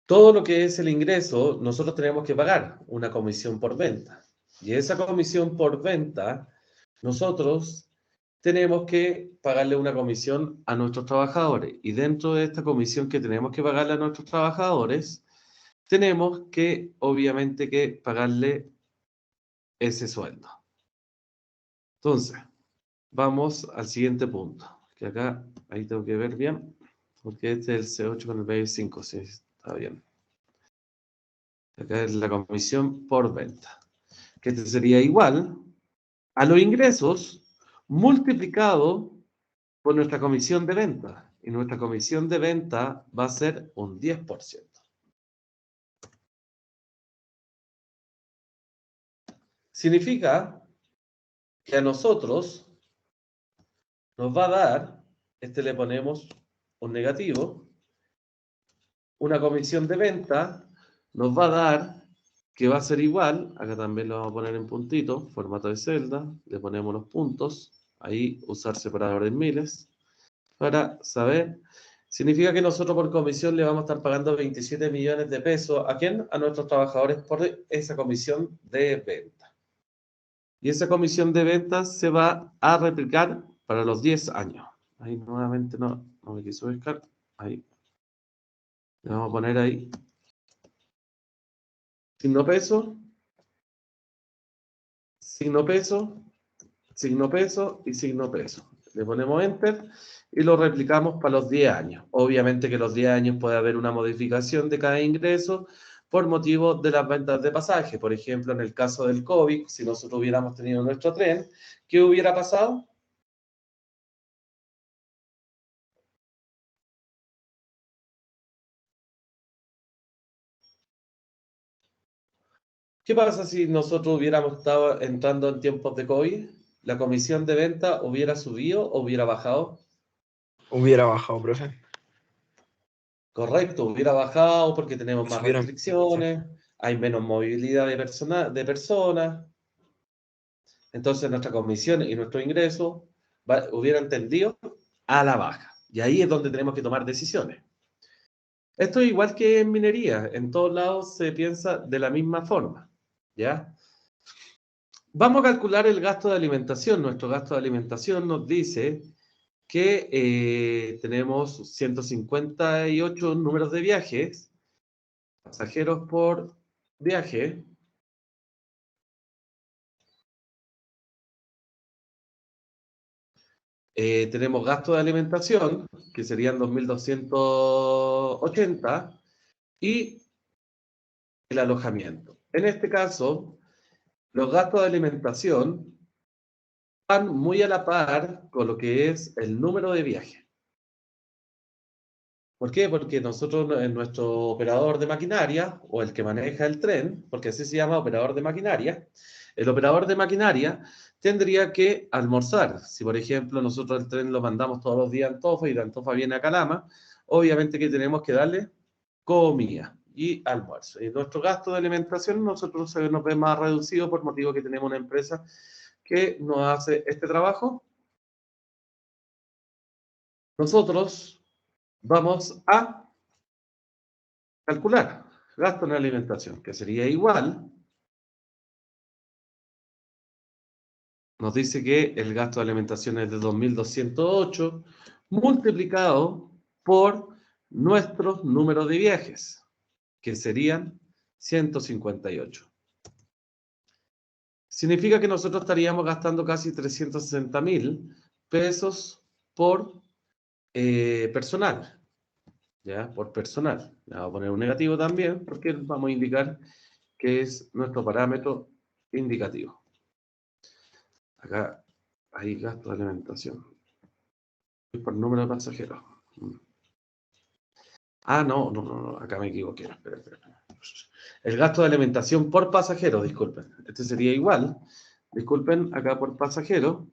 todo lo que es el ingreso, nosotros tenemos que pagar una comisión por venta. Y esa comisión por venta, nosotros tenemos que pagarle una comisión a nuestros trabajadores. Y dentro de esta comisión que tenemos que pagarle a nuestros trabajadores, tenemos que, obviamente, que pagarle ese sueldo. Entonces, vamos al siguiente punto. Que acá, ahí tengo que ver bien, porque este es el C8 con el B5, sí, está bien. Acá es la comisión por venta. Que este sería igual a los ingresos multiplicado por nuestra comisión de venta. y nuestra comisión de venta va a ser un 10%. Significa que a nosotros nos va a dar, le ponemos un negativo, una comisión de venta nos va a dar que va a ser igual, acá también lo vamos a poner en puntito, formato de celda, le ponemos los puntos, ahí usar separador en miles, para saber, significa que nosotros por comisión le vamos a estar pagando 27 millones de pesos, ¿a quién? A nuestros trabajadores por esa comisión de venta. Y esa comisión de venta se va a replicar para los 10 años. Ahí nuevamente no me quiso buscar, ahí. Le vamos a poner ahí signo peso, signo peso, signo peso y signo peso. Le ponemos Enter y lo replicamos para los 10 años. Obviamente que los 10 años puede haber una modificación de cada ingreso por motivo de las ventas de pasaje. Por ejemplo, en el caso del COVID, si nosotros hubiéramos tenido nuestro tren, ¿qué hubiera pasado? ¿Qué pasa si nosotros hubiéramos estado entrando en tiempos de COVID? ¿La comisión de venta hubiera subido o hubiera bajado? Hubiera bajado, profe. Correcto, hubiera bajado porque tenemos más Subieron. restricciones, hay menos movilidad de personas. Entonces nuestra comisión y nuestro ingreso hubieran tendido a la baja. Y ahí es donde tenemos que tomar decisiones. Esto es igual que en minería. En todos lados se piensa de la misma forma. ¿Ya? Vamos a calcular el gasto de alimentación. Nuestro gasto de alimentación nos dice que tenemos 158 números de viajes, pasajeros por viaje. Tenemos gasto de alimentación, que serían 2.280, y el alojamiento. En este caso, los gastos de alimentación van muy a la par con lo que es el número de viajes. ¿Por qué? Porque nosotros, en nuestro operador de maquinaria, o el que maneja el tren, porque así se llama operador de maquinaria, el operador de maquinaria tendría que almorzar. Si, por ejemplo, nosotros el tren lo mandamos todos los días a Antofa y de Antofa viene a Calama, obviamente que tenemos que darle comida y almuerzo. Y nuestro gasto de alimentación nosotros se nos ve más reducido por motivo que tenemos una empresa que nos hace este trabajo. Nosotros vamos a calcular gasto en alimentación, que sería igual. Nos dice que el gasto de alimentación es de 2.208 multiplicado por nuestros números de viajes, que serían 158. Significa que nosotros estaríamos gastando casi 360.000 pesos por personal. ¿Ya? Por personal. Le vamos a poner un negativo también, porque vamos a indicar que es nuestro parámetro indicativo. Acá hay gasto de alimentación. Por número de pasajeros. Ah, no, acá me equivoqué. Espera. El gasto de alimentación por pasajero, disculpen. Este sería igual. Disculpen, acá por pasajero.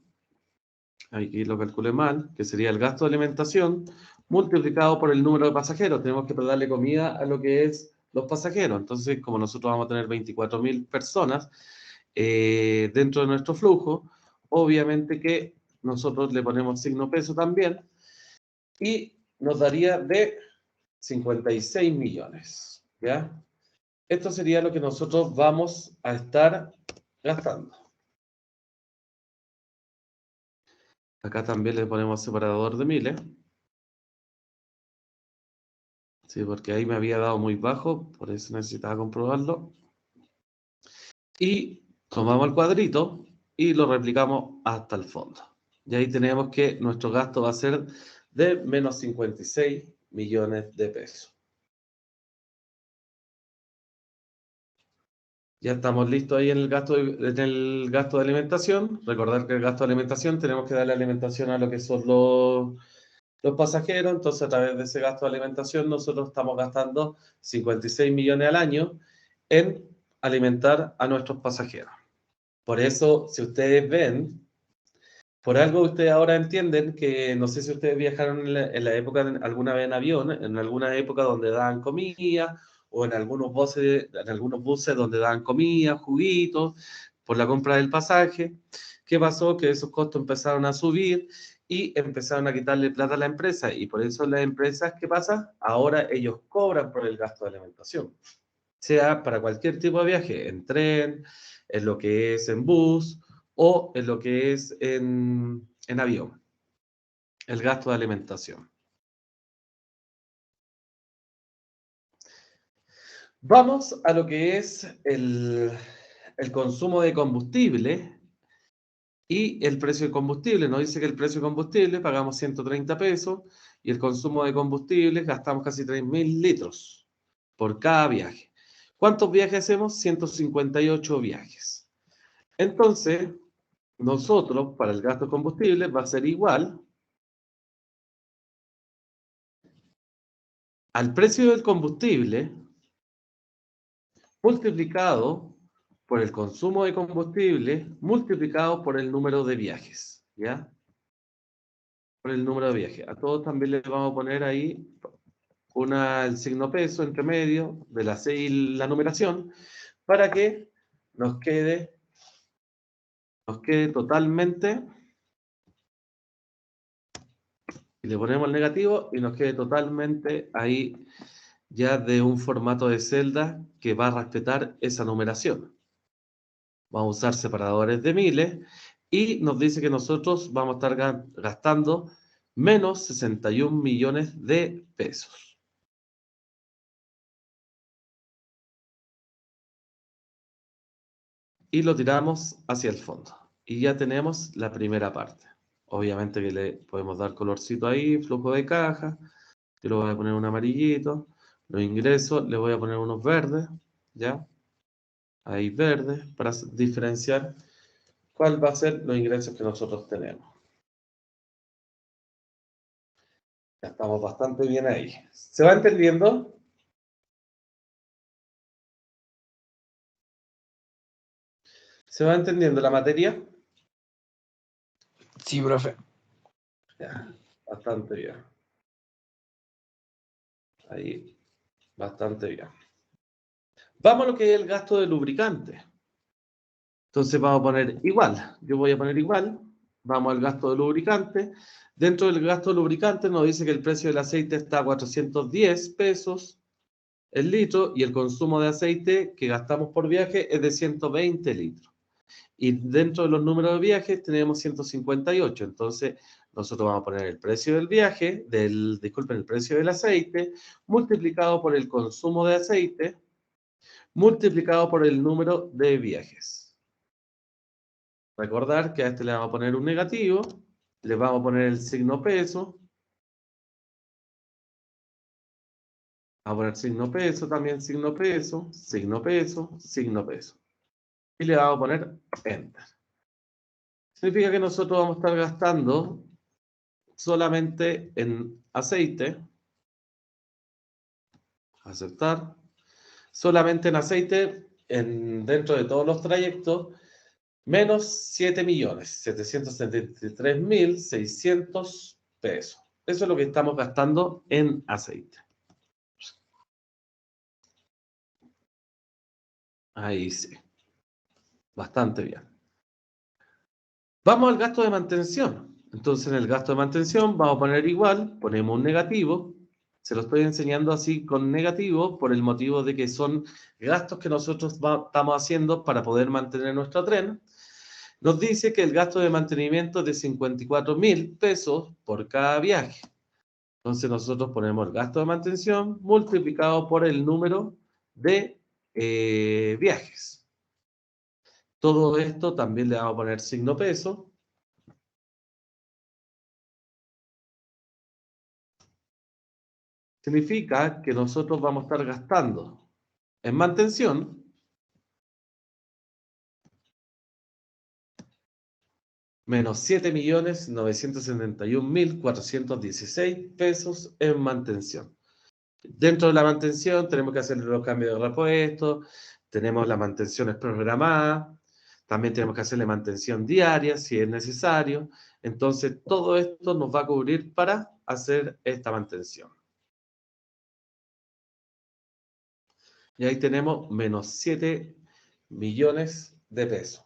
Aquí lo calculé mal, que sería el gasto de alimentación multiplicado por el número de pasajeros. Tenemos que darle comida a lo que es los pasajeros. Entonces, como nosotros vamos a tener 24.000 personas dentro de nuestro flujo, obviamente que nosotros le ponemos signo peso también y nos daría de 56 millones. ¿Ya? Esto sería lo que nosotros vamos a estar gastando. Acá también le ponemos separador de miles. Sí, porque ahí me había dado muy bajo, por eso necesitaba comprobarlo. Y tomamos el cuadrito y lo replicamos hasta el fondo. Y ahí tenemos que nuestro gasto va a ser de menos 56 millones de pesos. Ya estamos listos ahí en el gasto de alimentación. Recordar que el gasto de alimentación tenemos que darle alimentación a lo que son los los pasajeros, entonces a través de ese gasto de alimentación nosotros estamos gastando 56 millones al año en alimentar a nuestros pasajeros. Por eso, si ustedes ven, por algo ustedes ahora entienden que, no sé si ustedes viajaron en la época, alguna vez en avión, en alguna época donde daban comida, o en algunos buses donde daban comida, juguitos, por la compra del pasaje. ¿Qué pasó? Que esos costos empezaron a subir y empezaron a quitarle plata a la empresa. Y por eso las empresas, ¿qué pasa? Ahora ellos cobran por el gasto de alimentación. Sea para cualquier tipo de viaje, en tren, en lo que es en bus, o en lo que es en avión, el gasto de alimentación. Vamos a lo que es el consumo de combustible y el precio de combustible. Nos dice que el precio de combustible pagamos 130 pesos y el consumo de combustible gastamos casi 3.000 litros por cada viaje. ¿Cuántos viajes hacemos? 158 viajes. Entonces, nosotros, para el gasto de combustible, va a ser igual al precio del combustible multiplicado por el consumo de combustible multiplicado por el número de viajes, ¿ya? Por el número de viajes. A todos también les vamos a poner ahí el signo peso entre medio de la C y la numeración para que nos quede totalmente, y le ponemos el negativo y nos quede totalmente ahí ya de un formato de celda que va a respetar esa numeración. Vamos a usar separadores de miles y nos dice que nosotros vamos a estar gastando menos 61 millones de pesos. Y lo tiramos hacia el fondo. Y ya tenemos la primera parte. Obviamente que le podemos dar colorcito ahí, flujo de caja. Yo le voy a poner un amarillito. Los ingresos, le voy a poner unos verdes, ¿ya? Ahí verdes, para diferenciar cuál va a ser los ingresos que nosotros tenemos. Ya estamos bastante bien ahí. ¿Se va entendiendo? ¿Se va entendiendo la materia? Sí, profe. Ya, bastante bien. Ahí, bastante bien. Vamos a lo que es el gasto de lubricante. Entonces vamos a poner igual. Yo voy a poner igual. Vamos al gasto de lubricante. Dentro del gasto de lubricante nos dice que el precio del aceite está a 410 pesos el litro y el consumo de aceite que gastamos por viaje es de 120 litros. Y dentro de los números de viajes tenemos 158. Entonces, nosotros vamos a poner el precio del viaje, disculpen, el precio del aceite, multiplicado por el consumo de aceite, multiplicado por el número de viajes. Recordar que a este le vamos a poner un negativo, le vamos a poner el signo peso, vamos a poner signo peso, también signo peso, signo peso, signo peso. Y le vamos a poner Enter. Significa que nosotros vamos a estar gastando solamente en aceite, aceptar, solamente en aceite, dentro de todos los trayectos, menos 7.773.600 pesos. Eso es lo que estamos gastando en aceite. Ahí sí. Bastante bien. Vamos al gasto de mantención. Entonces, en el gasto de mantención vamos a poner igual, ponemos un negativo. Se lo estoy enseñando así con negativo por el motivo de que son gastos que nosotros estamos haciendo para poder mantener nuestro tren. Nos dice que el gasto de mantenimiento es de 54.000 pesos por cada viaje. Entonces nosotros ponemos el gasto de mantención multiplicado por el número de viajes. Todo esto también le vamos a poner signo peso. Significa que nosotros vamos a estar gastando en mantención menos 7.971.416 pesos en mantención. Dentro de la mantención tenemos que hacer los cambios de repuesto, tenemos las mantenciones programadas, también tenemos que hacerle mantención diaria si es necesario. Entonces, todo esto nos va a cubrir para hacer esta mantención. Y ahí tenemos menos 7 millones de pesos.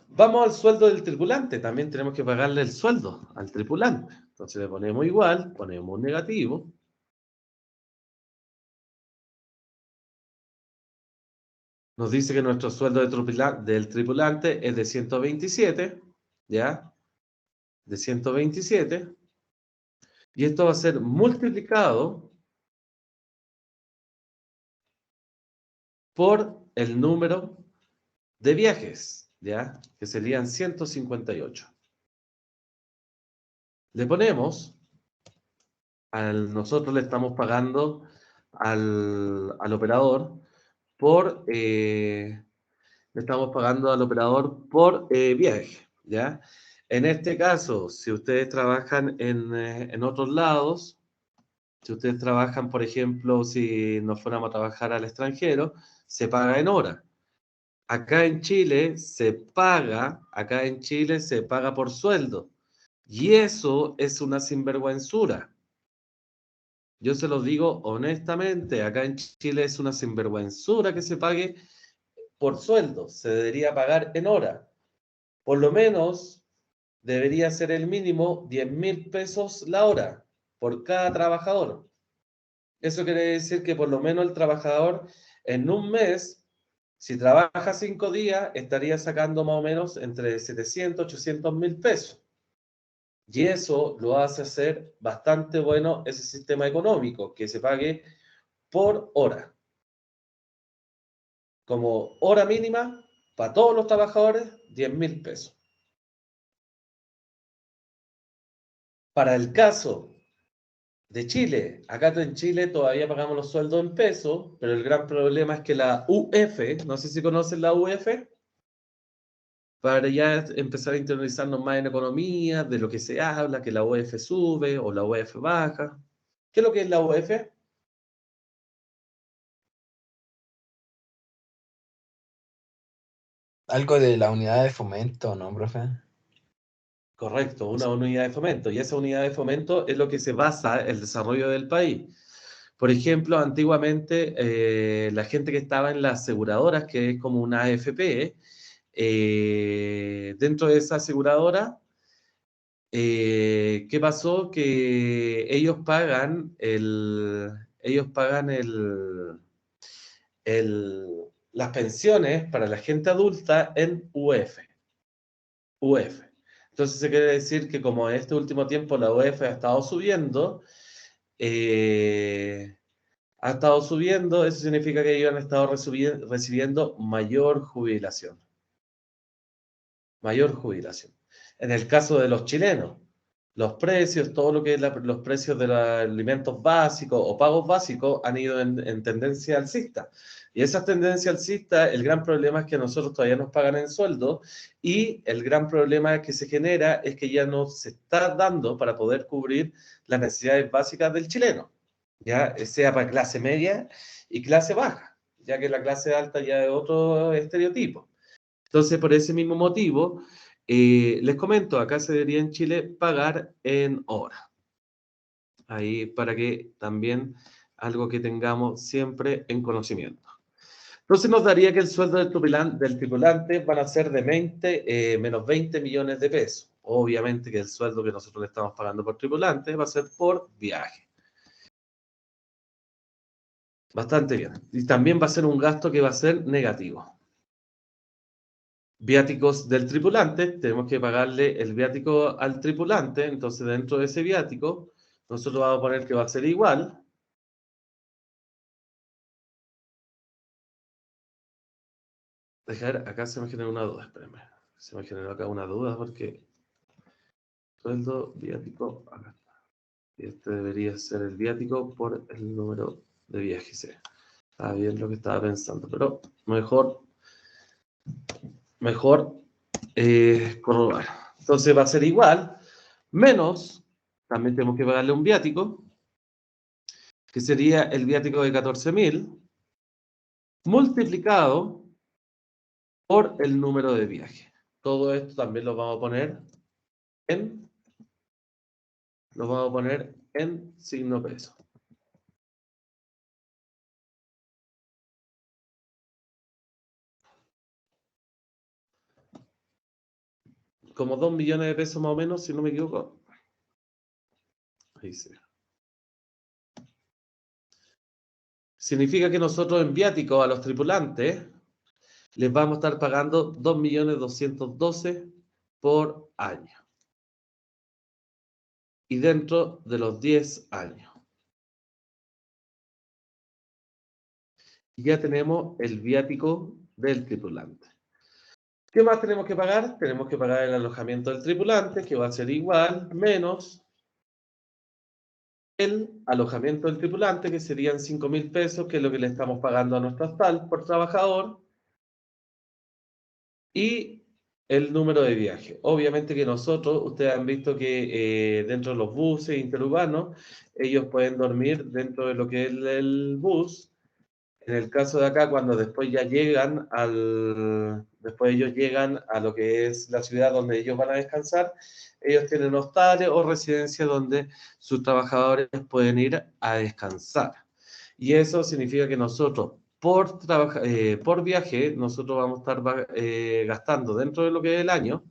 Vamos al sueldo del tripulante. También tenemos que pagarle el sueldo al tripulante. Entonces le ponemos igual, ponemos un negativo. Nos dice que nuestro sueldo del tripulante es de 127, ¿ya? De 127. Y esto va a ser multiplicado por el número de viajes, ¿ya? Que serían 158. Le ponemos, nosotros le estamos pagando al operador le estamos pagando al operador por viaje, ¿ya? En este caso, si ustedes trabajan en otros lados, si ustedes trabajan, por ejemplo, si nos fuéramos a trabajar al extranjero, se paga en hora. Acá en Chile se paga por sueldo. Y eso es una sinvergüenzura. Yo se los digo honestamente, acá en Chile es una sinvergüenzura que se pague por sueldo. Se debería pagar en hora. Por lo menos debería ser el mínimo 10.000 pesos la hora por cada trabajador. Eso quiere decir que por lo menos el trabajador en un mes, si trabaja 5 días, estaría sacando más o menos entre 700 y 800.000 pesos. Y eso lo hace ser bastante bueno ese sistema económico, que se pague por hora. Como hora mínima, para todos los trabajadores, 10.000 pesos. Para el caso de Chile, acá en Chile todavía pagamos los sueldos en pesos, pero el gran problema es que la UF, no sé si conocen la UF, para ya empezar a interiorizarnos más en economía, de lo que se habla, que la UF sube o la UF baja. ¿Qué es lo que es la UF? Algo de la unidad de fomento, ¿no, profe? Correcto, una unidad de fomento. Y esa unidad de fomento es lo que se basa el desarrollo del país. Por ejemplo, antiguamente la gente que estaba en las aseguradoras, que es como una AFP, dentro de esa aseguradora, ¿qué pasó? Que ellos pagan las pensiones para la gente adulta en UF. UF. Entonces se quiere decir que como en este último tiempo la UF ha estado subiendo, eso significa que ellos han estado recibiendo mayor jubilación. Mayor jubilación. En el caso de los chilenos, los precios, todo lo que es los precios de los alimentos básicos o pagos básicos han ido en tendencia alcista. Y esa tendencia alcista, el gran problema es que a nosotros todavía nos pagan en sueldo y el gran problema que se genera es que ya no se está dando para poder cubrir las necesidades básicas del chileno, ya sea para clase media y clase baja, ya que la clase alta ya es otro estereotipo. Entonces, por ese mismo motivo, les comento, acá se debería en Chile pagar en hora. Ahí para que también algo que tengamos siempre en conocimiento. Entonces nos daría que el sueldo del tripulante van a ser de menos 20 millones de pesos. Obviamente que el sueldo que nosotros le estamos pagando por tripulante va a ser por viaje. Bastante bien. Y también va a ser un gasto que va a ser negativo. Viáticos del tripulante, tenemos que pagarle el viático al tripulante, entonces dentro de ese viático nosotros vamos a poner que va a ser igual. Dejar, acá se me generó una duda, espérenme. Se me generó acá una duda porque sueldo, viático, acá está. Y este debería ser el viático por el número de viajes. Estaba bien lo que estaba pensando, pero mejor mejor corroborar. Entonces va a ser igual, menos, también tenemos que pagarle un viático, que sería el viático de 14.000, multiplicado por el número de viaje. Todo esto también lo vamos a poner en signo peso. Como 2 millones de pesos más o menos, si no me equivoco. Ahí sí. Significa que nosotros en viáticos a los tripulantes les vamos a estar pagando 2.212.000 por año. Y dentro de los 10 años. Y ya tenemos el viático del tripulante. ¿Qué más tenemos que pagar? Tenemos que pagar el alojamiento del tripulante, que va a ser igual, menos el alojamiento del tripulante, que serían 5.000 pesos, que es lo que le estamos pagando a nuestro hostal por trabajador, y el número de viaje. Obviamente que nosotros, ustedes han visto que dentro de los buses interurbanos, ellos pueden dormir dentro de lo que es el bus. En el caso de acá, cuando después ya llegan después ellos llegan a lo que es la ciudad donde ellos van a descansar, ellos tienen hostales o residencias donde sus trabajadores pueden ir a descansar. Y eso significa que nosotros, por viaje, nosotros vamos a estar gastando dentro de lo que es el año,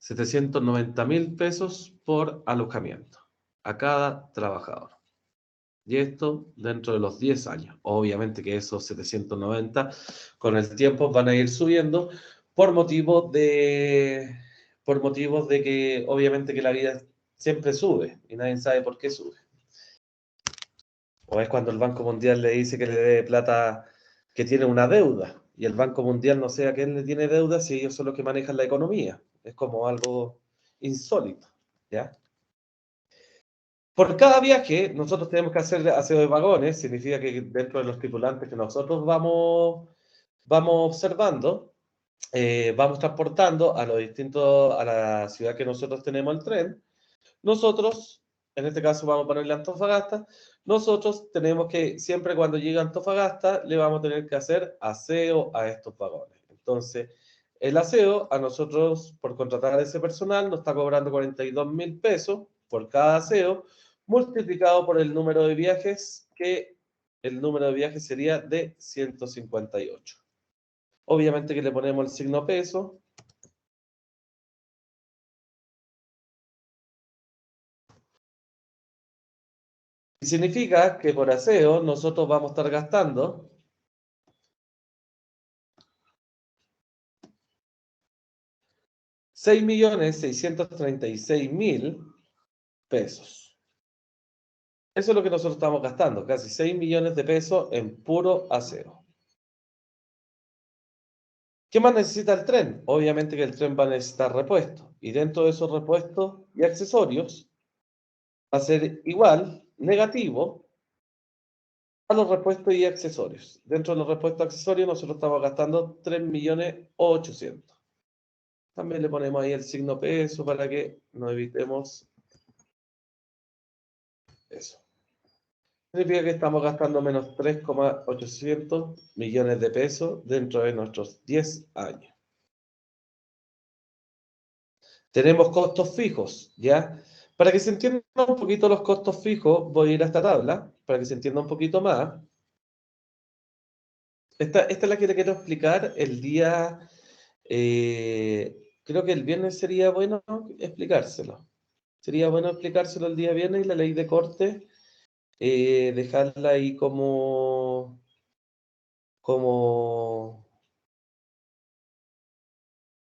790.000 pesos por alojamiento a cada trabajador. Y esto dentro de los 10 años. Obviamente que esos 790 con el tiempo van a ir subiendo por motivos de que obviamente que la vida siempre sube y nadie sabe por qué sube. O es cuando el Banco Mundial le dice que le dé plata, que tiene una deuda, y el Banco Mundial no sé a quién le tiene deuda si ellos son los que manejan la economía. Es como algo insólito, ¿ya? Por cada viaje, nosotros tenemos que hacer aseo de vagones, significa que dentro de los tripulantes que nosotros vamos observando, vamos transportando a a la ciudad que nosotros tenemos el tren. Nosotros, en este caso vamos a ponerle Antofagasta, nosotros tenemos que, siempre cuando llega a Antofagasta, le vamos a tener que hacer aseo a estos vagones. Entonces, el aseo, a nosotros, por contratar a ese personal, nos está cobrando 42.000 pesos por cada aseo, multiplicado por el número de viajes, que el número de viajes sería de 158. Obviamente que le ponemos el signo peso. Y significa que por aseo nosotros vamos a estar gastando 6.636.000 pesos. Eso es lo que nosotros estamos gastando, casi 6 millones de pesos en puro aseo. ¿Qué más necesita el tren? Obviamente que el tren va a necesitar repuestos. Y dentro de esos repuestos y accesorios va a ser igual, negativo, a los repuestos y accesorios. Dentro de los repuestos y accesorios nosotros estamos gastando 3.800.000. También le ponemos ahí el signo peso para que no evitemos eso. Significa que estamos gastando menos 3.800 millones de pesos dentro de nuestros 10 años. Tenemos costos fijos, ¿ya? Para que se entiendan un poquito los costos fijos, voy a ir a esta tabla, para que se entienda un poquito más. Esta es la que te quiero explicar el día... creo que el viernes sería bueno explicárselo. Sería bueno explicárselo el día viernes y la ley de corte, dejarla ahí como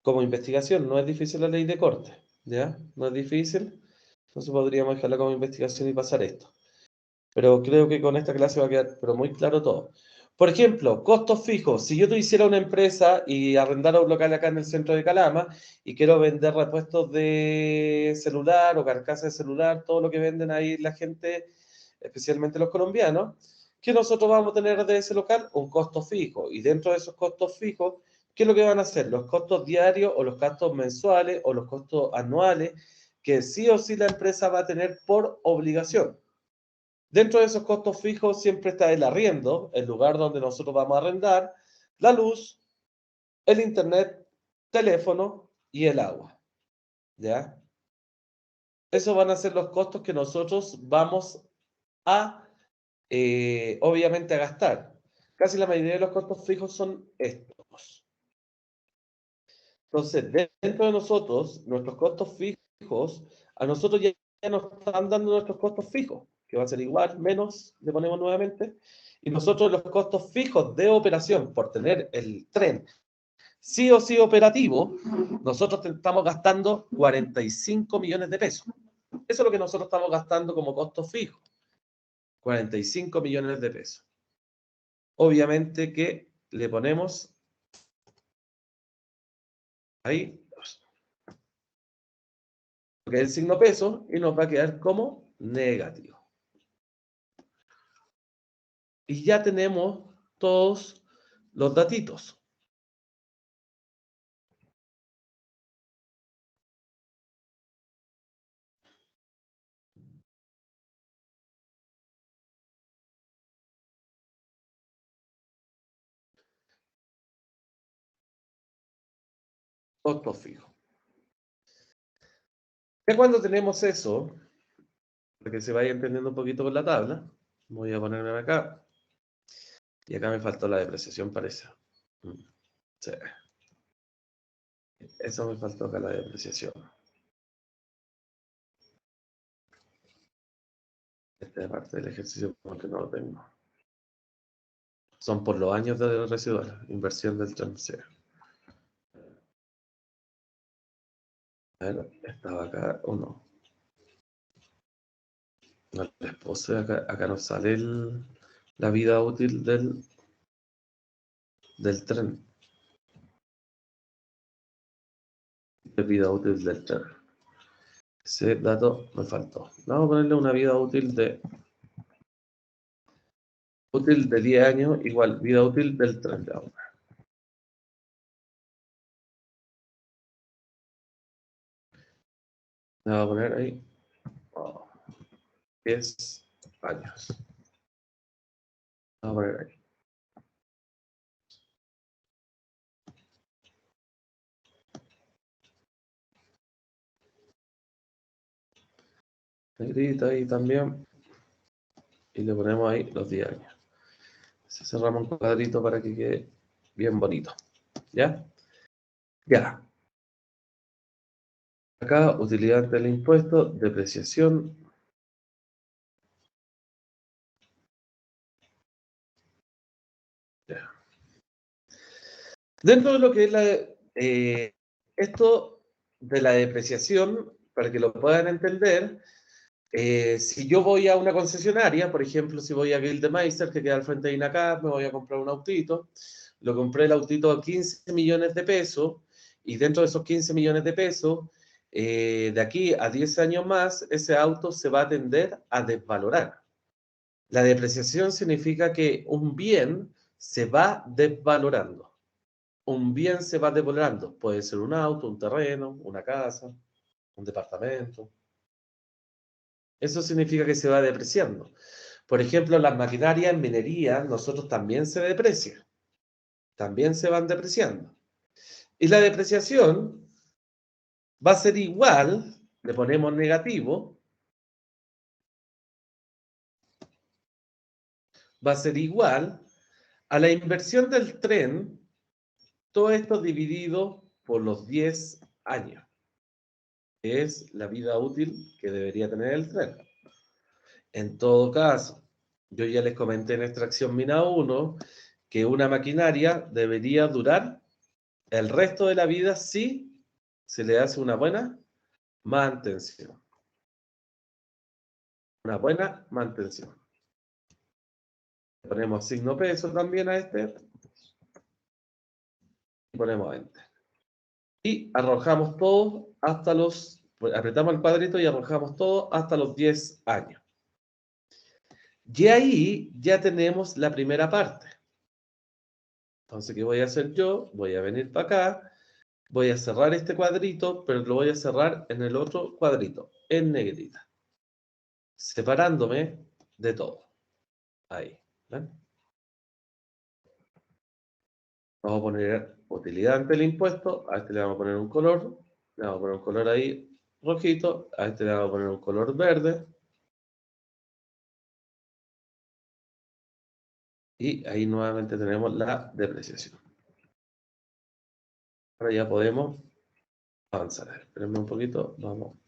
investigación. No es difícil la ley de corte, ¿ya? No es difícil. Entonces podríamos dejarla como investigación y pasar esto. Pero creo que con esta clase va a quedar muy claro todo. Por ejemplo, costos fijos. Si yo te hiciera una empresa y arrendara un local acá en el centro de Calama y quiero vender repuestos de celular o carcasas de celular, todo lo que venden ahí la gente, especialmente los colombianos, ¿Qué nosotros vamos a tener de ese local? Un costo fijo. Y dentro de esos costos fijos, ¿qué es lo que van a hacer? Los costos diarios o los costos mensuales o los costos anuales que sí o sí la empresa va a tener por obligación. Dentro de esos costos fijos siempre está el arriendo, el lugar donde nosotros vamos a arrendar, la luz, el internet, teléfono y el agua. ¿Ya? Esos van a ser los costos que nosotros vamos a, obviamente, a gastar. Casi la mayoría de los costos fijos son estos. Entonces, dentro de nosotros, nuestros costos fijos, a nosotros ya nos están dando nuestros costos fijos, que va a ser igual, menos, le ponemos nuevamente, y nosotros los costos fijos de operación por tener el tren sí o sí operativo, nosotros estamos gastando 45 millones de pesos. Eso es lo que nosotros estamos gastando como costos fijos. 45 millones de pesos. Obviamente que le ponemos ahí lo que es el signo peso y nos va a quedar como negativo. Y ya tenemos todos los datitos. Costos fijos. Ya cuando tenemos eso, para que se vaya entendiendo un poquito con la tabla, voy a ponerme acá. Y acá me faltó la depreciación, parece. Sí. Eso me faltó acá, la depreciación. Esta es parte del ejercicio porque no lo tengo. Son por los años de residual, inversión del transfer. A ver, estaba acá o no. No les puse acá nos sale la vida útil del tren. La vida útil del tren. Ese dato me faltó. Vamos a ponerle una vida útil de 10 años igual vida útil del tren de ahora. Le voy a poner ahí 10 años. Vamos a poner ahí. Negrita ahí también. Y le ponemos ahí los 10 años. Se cerramos un cuadrito para que quede bien bonito. ¿Ya? Ya. Acá, utilidad del impuesto, depreciación. Ya. Dentro de lo que es esto de la depreciación, para que lo puedan entender, si yo voy a una concesionaria, por ejemplo, si voy a Gildemeister, que queda al frente de Inacar, me voy a comprar un autito, lo compré el autito a 15 millones de pesos, y dentro de esos 15 millones de pesos, de aquí a 10 años más, ese auto se va a tender a desvalorar. La depreciación significa que un bien se va desvalorando. Un bien se va desvalorando. Puede ser un auto, un terreno, una casa, un departamento. Eso significa que se va depreciando. Por ejemplo, las maquinarias en minería, nosotros también se deprecian. También se van depreciando. Y la depreciación va a ser igual, le ponemos negativo, va a ser igual a la inversión del tren, todo esto dividido por los 10 años, que es la vida útil que debería tener el tren. En todo caso, yo ya les comenté en extracción mina 1 que una maquinaria debería durar el resto de la vida si se le hace una buena mantención. Una buena mantención. Ponemos signo peso también a este. Y ponemos enter. Y arrojamos todo hasta los... Apretamos el cuadrito y arrojamos todo hasta los 10 años. Y ahí ya tenemos la primera parte. Entonces, ¿qué voy a hacer yo? Voy a venir para acá, voy a cerrar este cuadrito, pero lo voy a cerrar en el otro cuadrito, en negrita, separándome de todo. Ahí. ¿Ven? Vamos a poner utilidad ante el impuesto, a este le vamos a poner un color, le vamos a poner un color ahí rojito, a este le vamos a poner un color verde, y ahí nuevamente tenemos la depreciación. Ahora ya podemos avanzar. Espérenme un poquito, vamos.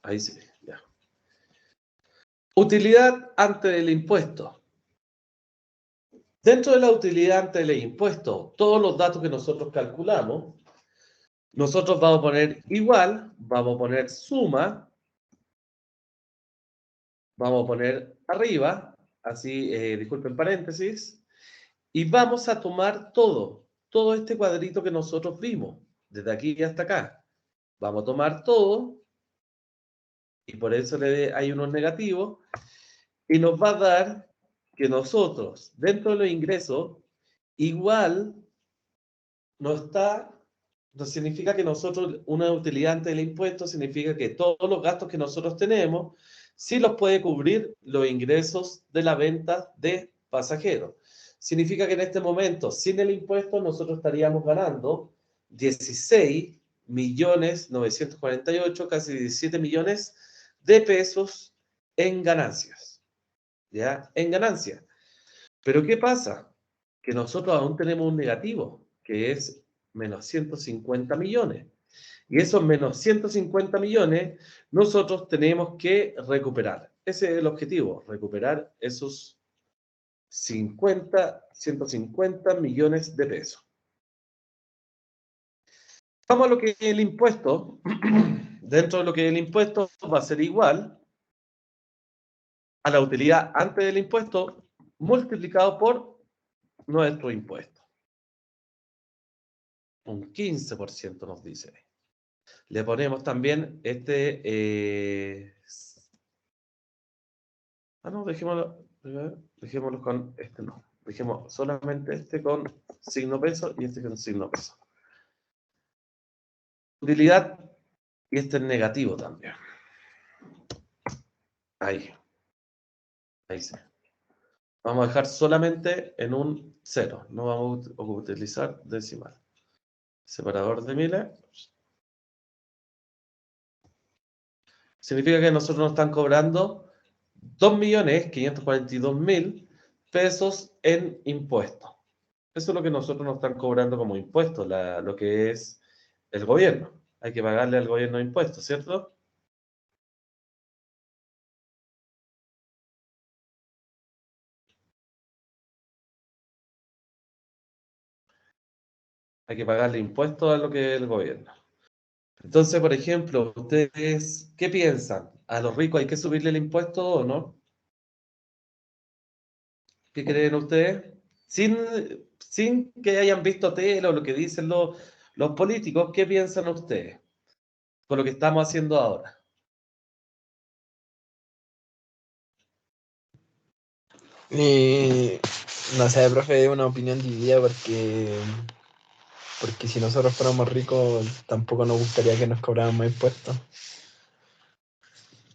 Ahí sí, ya. Utilidad antes del impuesto. Dentro de la utilidad antes del impuesto, todos los datos que nosotros calculamos, nosotros vamos a poner igual, vamos a poner suma, vamos a poner arriba, así, disculpen paréntesis, y vamos a tomar todo este cuadrito que nosotros vimos, desde aquí hasta acá. Vamos a tomar todo, y por eso hay unos negativos, y nos va a dar que nosotros, dentro de los ingresos, igual no significa que nosotros, una utilidad antes del impuesto, significa que todos los gastos que nosotros tenemos, sí los puede cubrir los ingresos de la venta de pasajeros. Significa que en este momento, sin el impuesto, nosotros estaríamos ganando 16.948.000, casi 17 millones de pesos en ganancias. ¿Ya? En ganancias. Pero ¿qué pasa? Que nosotros aún tenemos un negativo, que es menos 150 millones. Y esos menos 150 millones nosotros tenemos que recuperar. Ese es el objetivo, recuperar esos 150 millones de pesos. Vamos a lo que es el impuesto. Dentro de lo que es el impuesto va a ser igual a la utilidad antes del impuesto multiplicado por nuestro impuesto. Un 15% nos dice. Le ponemos también no, dejémoslo con este no. Dejemos solamente este con signo peso y este con signo peso. Utilidad, y este es negativo también. Ahí. Ahí sí. Vamos a dejar solamente en un 0. No vamos a utilizar decimal. Separador de miles. Significa que nosotros nos están cobrando 2.542.000 pesos en impuestos. Eso es lo que nosotros nos están cobrando como impuestos, lo que es el gobierno. Hay que pagarle al gobierno impuestos, ¿cierto? Hay que pagarle impuestos a lo que es el gobierno. Entonces, por ejemplo, ¿ustedes qué piensan? ¿A los ricos hay que subirle el impuesto o no? ¿Qué creen ustedes? Sin que hayan visto tele o lo que dicen los políticos, ¿qué piensan ustedes con lo que estamos haciendo ahora? No sé, profe, es una opinión dividida porque si nosotros fuéramos ricos tampoco nos gustaría que nos cobraran más impuestos.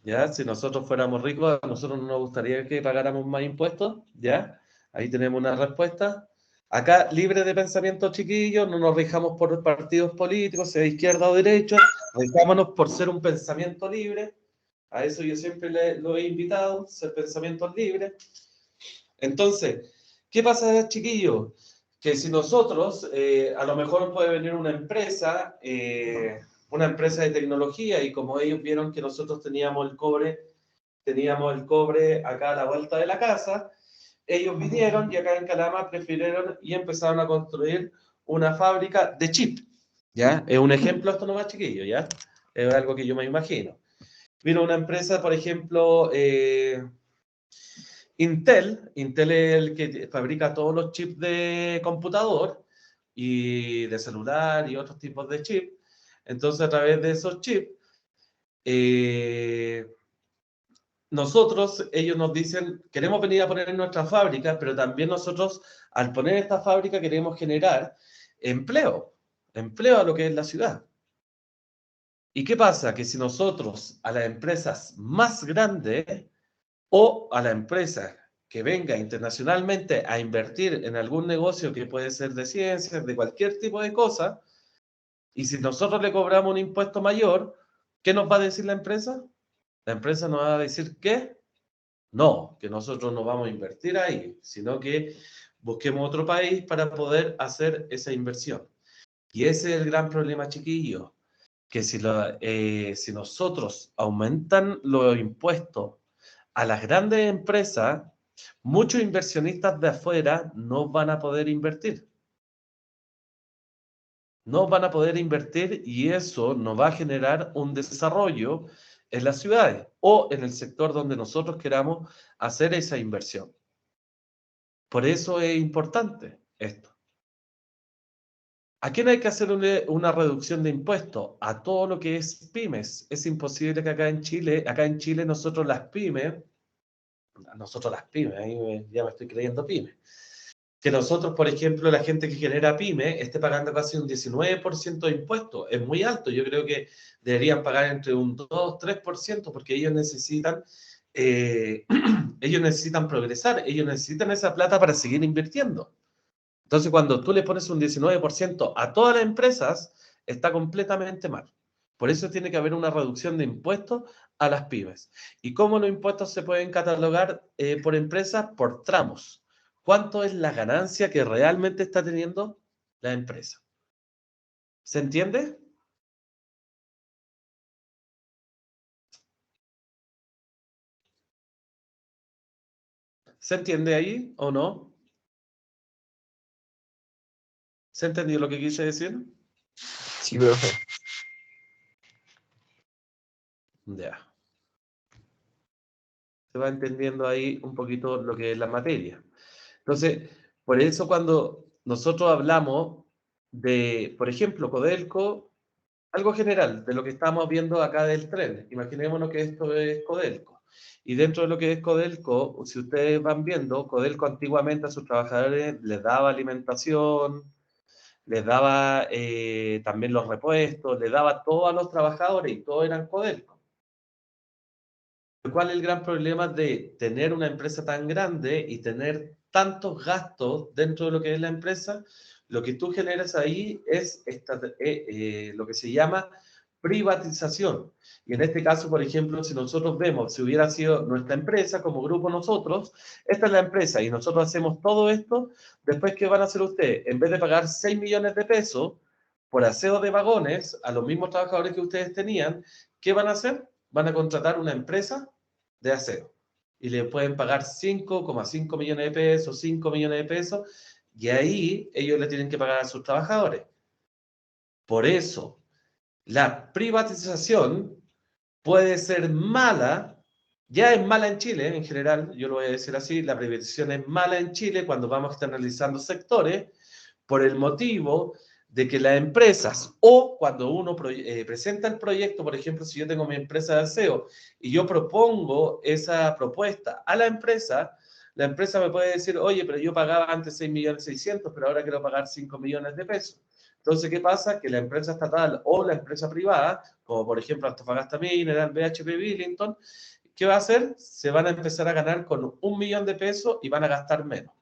¿Ya? Si nosotros fuéramos ricos, a nosotros no nos gustaría que pagáramos más impuestos, ¿ya? Ahí tenemos una respuesta. Acá, libre de pensamiento, chiquillos, no nos rijamos por partidos políticos, sea de izquierda o derecha, rijámonos por ser un pensamiento libre. A eso yo siempre lo he invitado, ser pensamientos libres. Entonces, ¿qué pasa, chiquillos? Que si nosotros, a lo mejor puede venir una empresa de tecnología, y como ellos vieron que nosotros teníamos el cobre acá a la vuelta de la casa, ellos vinieron y acá en Calama prefirieron y empezaron a construir una fábrica de chip. ¿Ya? Es un ejemplo esto nomás, chiquillo, ¿ya? Es algo que yo me imagino. Vino una empresa, por ejemplo, Intel es el que fabrica todos los chips de computador y de celular y otros tipos de chips. Entonces, a través de esos chips, nosotros, ellos nos dicen, queremos venir a poner en nuestra fábrica, pero también nosotros, al poner esta fábrica, queremos generar empleo a lo que es la ciudad. ¿Y qué pasa? Que si nosotros a las empresas más grandes o a la empresa que venga internacionalmente a invertir en algún negocio que puede ser de ciencias, de cualquier tipo de cosa, y si nosotros le cobramos un impuesto mayor, ¿qué nos va a decir la empresa? La empresa nos va a decir que no, que nosotros no vamos a invertir ahí, sino que busquemos otro país para poder hacer esa inversión. Y ese es el gran problema, chiquillos, que si nosotros aumentan los impuestos a las grandes empresas, muchos inversionistas de afuera no van a poder invertir. No van a poder invertir y eso nos va a generar un desarrollo en las ciudades o en el sector donde nosotros queramos hacer esa inversión. Por eso es importante esto. ¿A quién hay que hacer una reducción de impuestos? A todo lo que es pymes. Es imposible que acá en Chile nosotros las pymes, ahí ya me estoy creyendo pyme, que nosotros, por ejemplo, la gente que genera pyme esté pagando casi un 19% de impuestos. Es muy alto. Yo creo que deberían pagar entre un 2-3% porque ellos necesitan, ellos necesitan progresar, ellos necesitan esa plata para seguir invirtiendo. Entonces, cuando tú le pones un 19% a todas las empresas, está completamente mal. Por eso tiene que haber una reducción de impuestos a las pymes. ¿Y cómo los impuestos se pueden catalogar por empresas? Por tramos. ¿Cuánto es la ganancia que realmente está teniendo la empresa? ¿Se entiende? ¿Se entiende ahí o no? ¿Se entendió lo que quise decir? Sí, profe. Ya. Se va entendiendo ahí un poquito lo que es la materia. Entonces, por eso cuando nosotros hablamos de, por ejemplo, Codelco, algo general de lo que estamos viendo acá del tren, imaginémonos que esto es Codelco. Y dentro de lo que es Codelco, si ustedes van viendo, Codelco antiguamente a sus trabajadores les daba alimentación, les daba también los repuestos, les daba todo a los trabajadores y todos eran Codelco. ¿Cuál es el gran problema de tener una empresa tan grande y tener tantos gastos dentro de lo que es la empresa? Lo que tú generas ahí es lo que se llama privatización. Y en este caso, por ejemplo, si nosotros vemos, si hubiera sido nuestra empresa como grupo nosotros, esta es la empresa y nosotros hacemos todo esto, después, ¿qué van a hacer ustedes? En vez de pagar 6 millones de pesos por aseo de vagones a los mismos trabajadores que ustedes tenían, ¿qué van a hacer? Van a contratar una empresa de aseo y le pueden pagar 5,5 millones de pesos, 5 millones de pesos, y ahí ellos le tienen que pagar a sus trabajadores. Por eso, la privatización puede ser mala, ya es mala en Chile en general, yo lo voy a decir así, la privatización es mala en Chile cuando vamos externalizando sectores, por el motivo de que las empresas, o cuando uno presenta el proyecto, por ejemplo, si yo tengo mi empresa de aseo y yo propongo esa propuesta a la empresa me puede decir, oye, pero yo pagaba antes 6.600.000, pero ahora quiero pagar 5 millones de pesos. Entonces, ¿qué pasa? Que la empresa estatal o la empresa privada, como por ejemplo Antofagasta Mineral, BHP Billington, ¿qué va a hacer? Se van a empezar a ganar con 1 millón de pesos y van a gastar menos.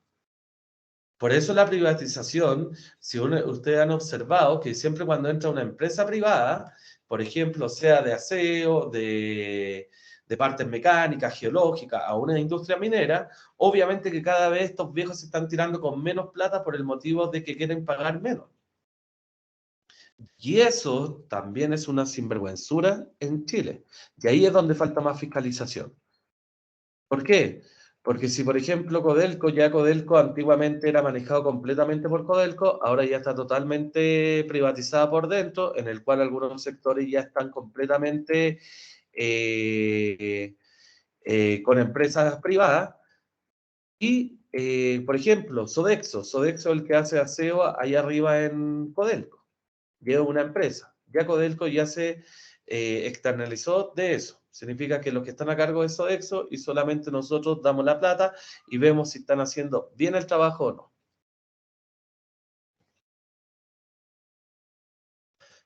Por eso la privatización, si ustedes han observado que siempre cuando entra una empresa privada, por ejemplo, sea de aseo, de partes mecánicas, geológicas, a una industria minera, obviamente que cada vez estos viejos se están tirando con menos plata por el motivo de que quieren pagar menos. Y eso también es una sinvergüenzura en Chile. Y ahí es donde falta más fiscalización. ¿Por qué? Porque si, por ejemplo, Codelco antiguamente era manejado completamente por Codelco, ahora ya está totalmente privatizada por dentro, en el cual algunos sectores ya están completamente con empresas privadas. Y, por ejemplo, Sodexo es el que hace aseo allá arriba en Codelco. Lleva una empresa. Ya Codelco ya se externalizó de eso. Significa que los que están a cargo de Sodexo y solamente nosotros damos la plata y vemos si están haciendo bien el trabajo o no.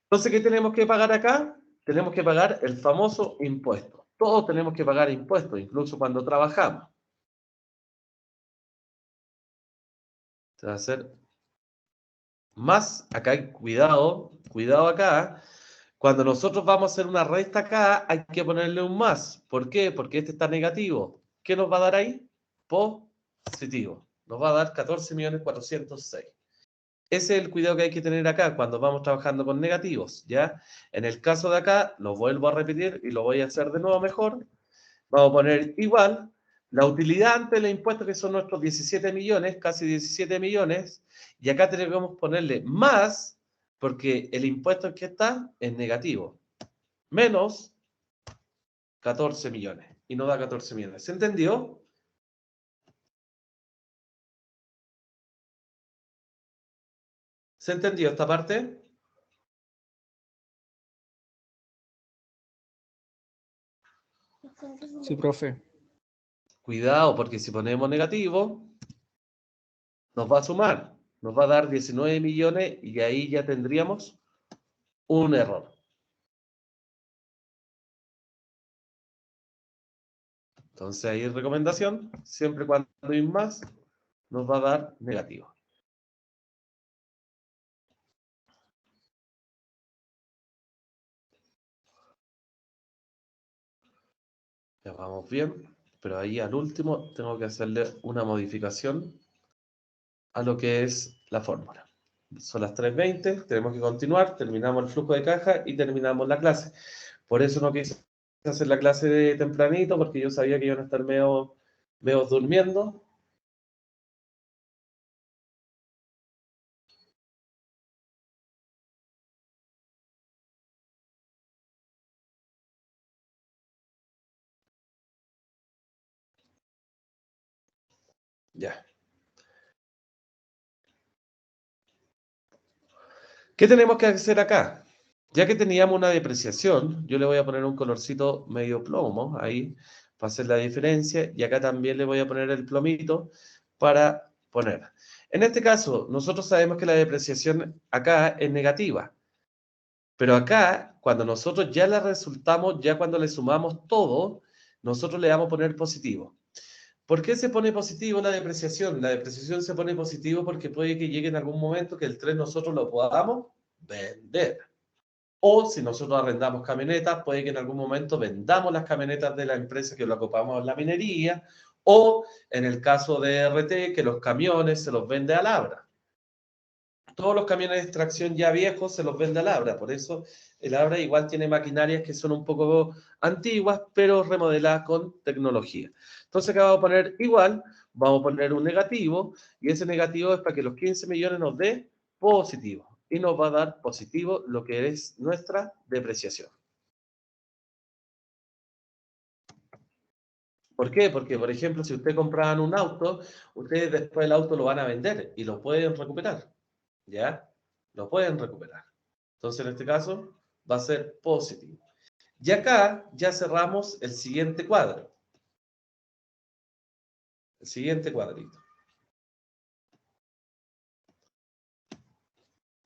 Entonces, ¿qué tenemos que pagar acá? Tenemos que pagar el famoso impuesto. Todos tenemos que pagar impuestos, incluso cuando trabajamos. Se va a hacer más, acá hay cuidado, cuidado acá. Cuando nosotros vamos a hacer una resta acá, hay que ponerle un más. ¿Por qué? Porque este está negativo. ¿Qué nos va a dar ahí? Positivo. Nos va a dar 14.406.000. Ese es el cuidado que hay que tener acá cuando vamos trabajando con negativos, ¿ya? En el caso de acá, lo vuelvo a repetir y lo voy a hacer de nuevo mejor. Vamos a poner igual la utilidad ante el impuesto, que son nuestros 17 millones, casi 17 millones, y acá tenemos que ponerle más, porque el impuesto que está es negativo, menos 14 millones, y no da 14 millones. ¿Se entendió? ¿Se entendió esta parte? Sí, profe. Cuidado, porque si ponemos negativo, nos va a sumar, nos va a dar 19 millones y ahí ya tendríamos un error. Entonces ahí recomendación, siempre cuando hay más, nos va a dar negativo. Ya vamos bien, pero ahí al último tengo que hacerle una modificación a lo que es la fórmula. Son las 3:20, tenemos que continuar, terminamos el flujo de caja y terminamos la clase. Por eso no quise hacer la clase de tempranito, porque yo sabía que iban a estar medio durmiendo. Ya. ¿Qué tenemos que hacer acá? Ya que teníamos una depreciación, yo le voy a poner un colorcito medio plomo ahí para hacer la diferencia, y acá también le voy a poner el plomito para poner. En este caso, nosotros sabemos que la depreciación acá es negativa, pero acá, cuando nosotros ya la resultamos, ya cuando le sumamos todo, nosotros le vamos a poner positivo. ¿Por qué se pone positivo la depreciación? La depreciación se pone positivo porque puede que llegue en algún momento que el tren nosotros lo podamos vender. O si nosotros arrendamos camionetas, puede que en algún momento vendamos las camionetas de la empresa que lo ocupamos en la minería, o en el caso de RT, que los camiones se los vende a Labra. Todos los camiones de extracción ya viejos se los vende a Labra, por eso el Labra igual tiene maquinarias que son un poco antiguas, pero remodeladas con tecnología. Entonces acá vamos a poner igual, vamos a poner un negativo, y ese negativo es para que los 15 millones nos dé positivo, y nos va a dar positivo lo que es nuestra depreciación. ¿Por qué? Porque, por ejemplo, si ustedes compraban un auto, ustedes después el auto lo van a vender y lo pueden recuperar, ¿ya? Lo pueden recuperar. Entonces, en este caso, va a ser positivo. Y acá ya cerramos el siguiente cuadro. El siguiente cuadrito.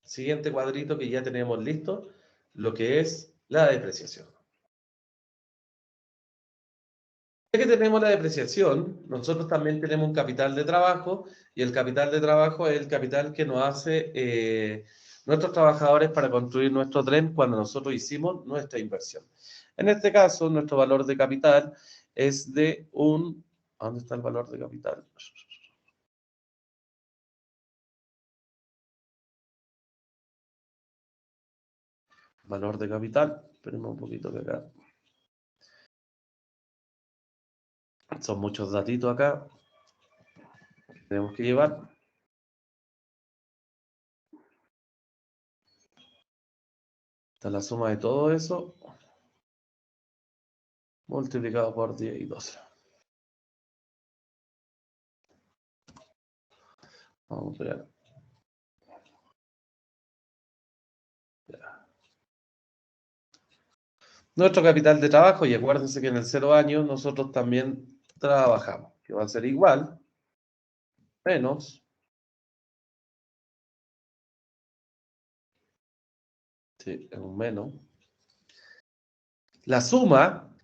Siguiente cuadrito que ya tenemos listo, lo que es la depreciación. Ya que tenemos la depreciación, nosotros también tenemos un capital de trabajo, y el capital de trabajo es el capital que nos hace nuestros trabajadores para construir nuestro tren cuando nosotros hicimos nuestra inversión. En este caso, nuestro valor de capital es de un... ¿Dónde está el valor de capital? Valor de capital, espérenme un poquito que acá son muchos datitos acá que tenemos que llevar. Esta es la suma de todo eso multiplicado por 10 y 12. Vamos a pegar. Nuestro capital de trabajo, y acuérdense que en el 0 años nosotros también trabajamos, que va a ser igual, menos, sí, es un menos, la suma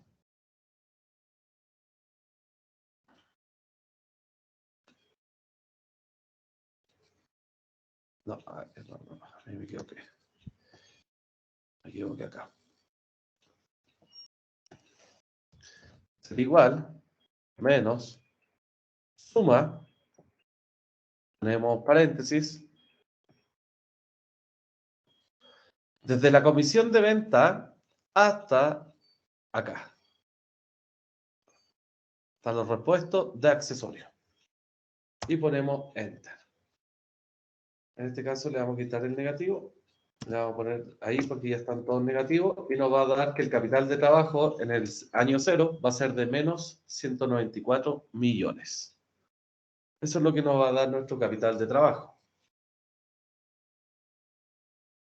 no, me equivoqué. Me equivoqué acá. Será igual, menos, suma, ponemos paréntesis, desde la comisión de venta hasta acá. Hasta los repuestos de accesorios. Y ponemos Enter. En este caso le vamos a quitar el negativo. Le vamos a poner ahí porque ya están todos negativos. Y nos va a dar que el capital de trabajo en el año 0 va a ser de menos 194 millones. Eso es lo que nos va a dar nuestro capital de trabajo.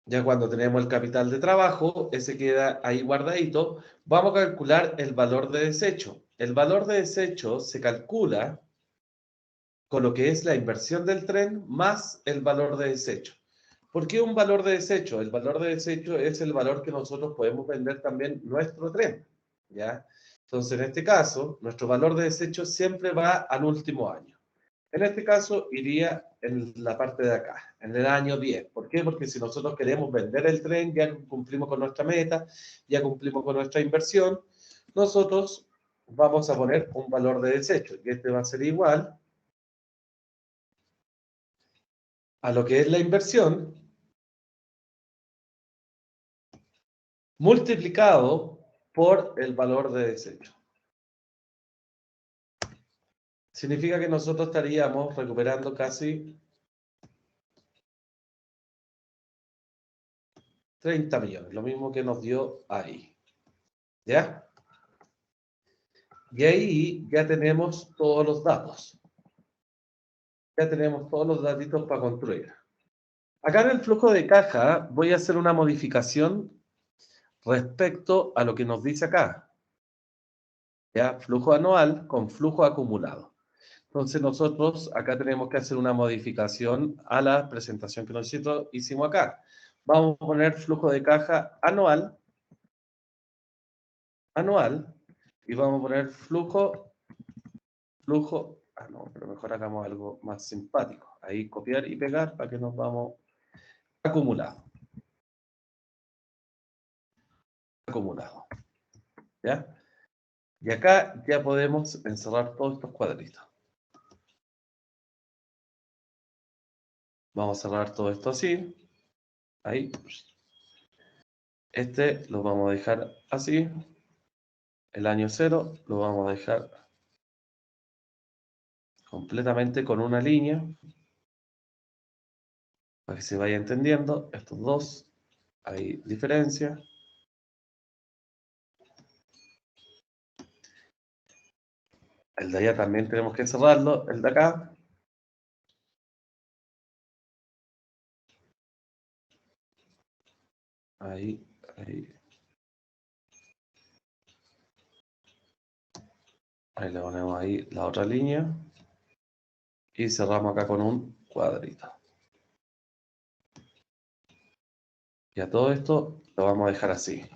Ya cuando tenemos el capital de trabajo, ese queda ahí guardadito, vamos a calcular el valor de desecho. El valor de desecho se calcula con lo que es la inversión del tren más el valor de desecho. ¿Por qué un valor de desecho? El valor de desecho es el valor que nosotros podemos vender también nuestro tren, ¿ya? Entonces, en este caso, nuestro valor de desecho siempre va al último año. En este caso, iría en la parte de acá, en el año 10. ¿Por qué? Porque si nosotros queremos vender el tren, ya cumplimos con nuestra meta, ya cumplimos con nuestra inversión, nosotros vamos a poner un valor de desecho. Y este va a ser igual a lo que es la inversión multiplicado por el valor de desecho. Significa que nosotros estaríamos recuperando casi 30 millones, lo mismo que nos dio ahí. ¿Ya? Y ahí ya tenemos todos los datos. Ya tenemos todos los datitos para construir. Acá en el flujo de caja voy a hacer una modificación respecto a lo que nos dice acá. ¿Ya? Flujo anual con flujo acumulado. Entonces nosotros acá tenemos que hacer una modificación a la presentación que nosotros hicimos acá. Vamos a poner flujo de caja anual, y vamos a poner flujo, no, pero mejor hagamos algo más simpático. Ahí copiar y pegar para que nos vamos acumulado. Acumulado. ¿Ya? Y acá ya podemos encerrar todos estos cuadritos. Vamos a cerrar todo esto así. Ahí. Este lo vamos a dejar así. El año 0 lo vamos a dejar completamente con una línea. Para que se vaya entendiendo. Estos dos. Hay diferencia. El de allá también tenemos que cerrarlo. El de acá. Ahí, ahí. Ahí le ponemos ahí la otra línea. Y cerramos acá con un cuadrito. Y a todo esto lo vamos a dejar así.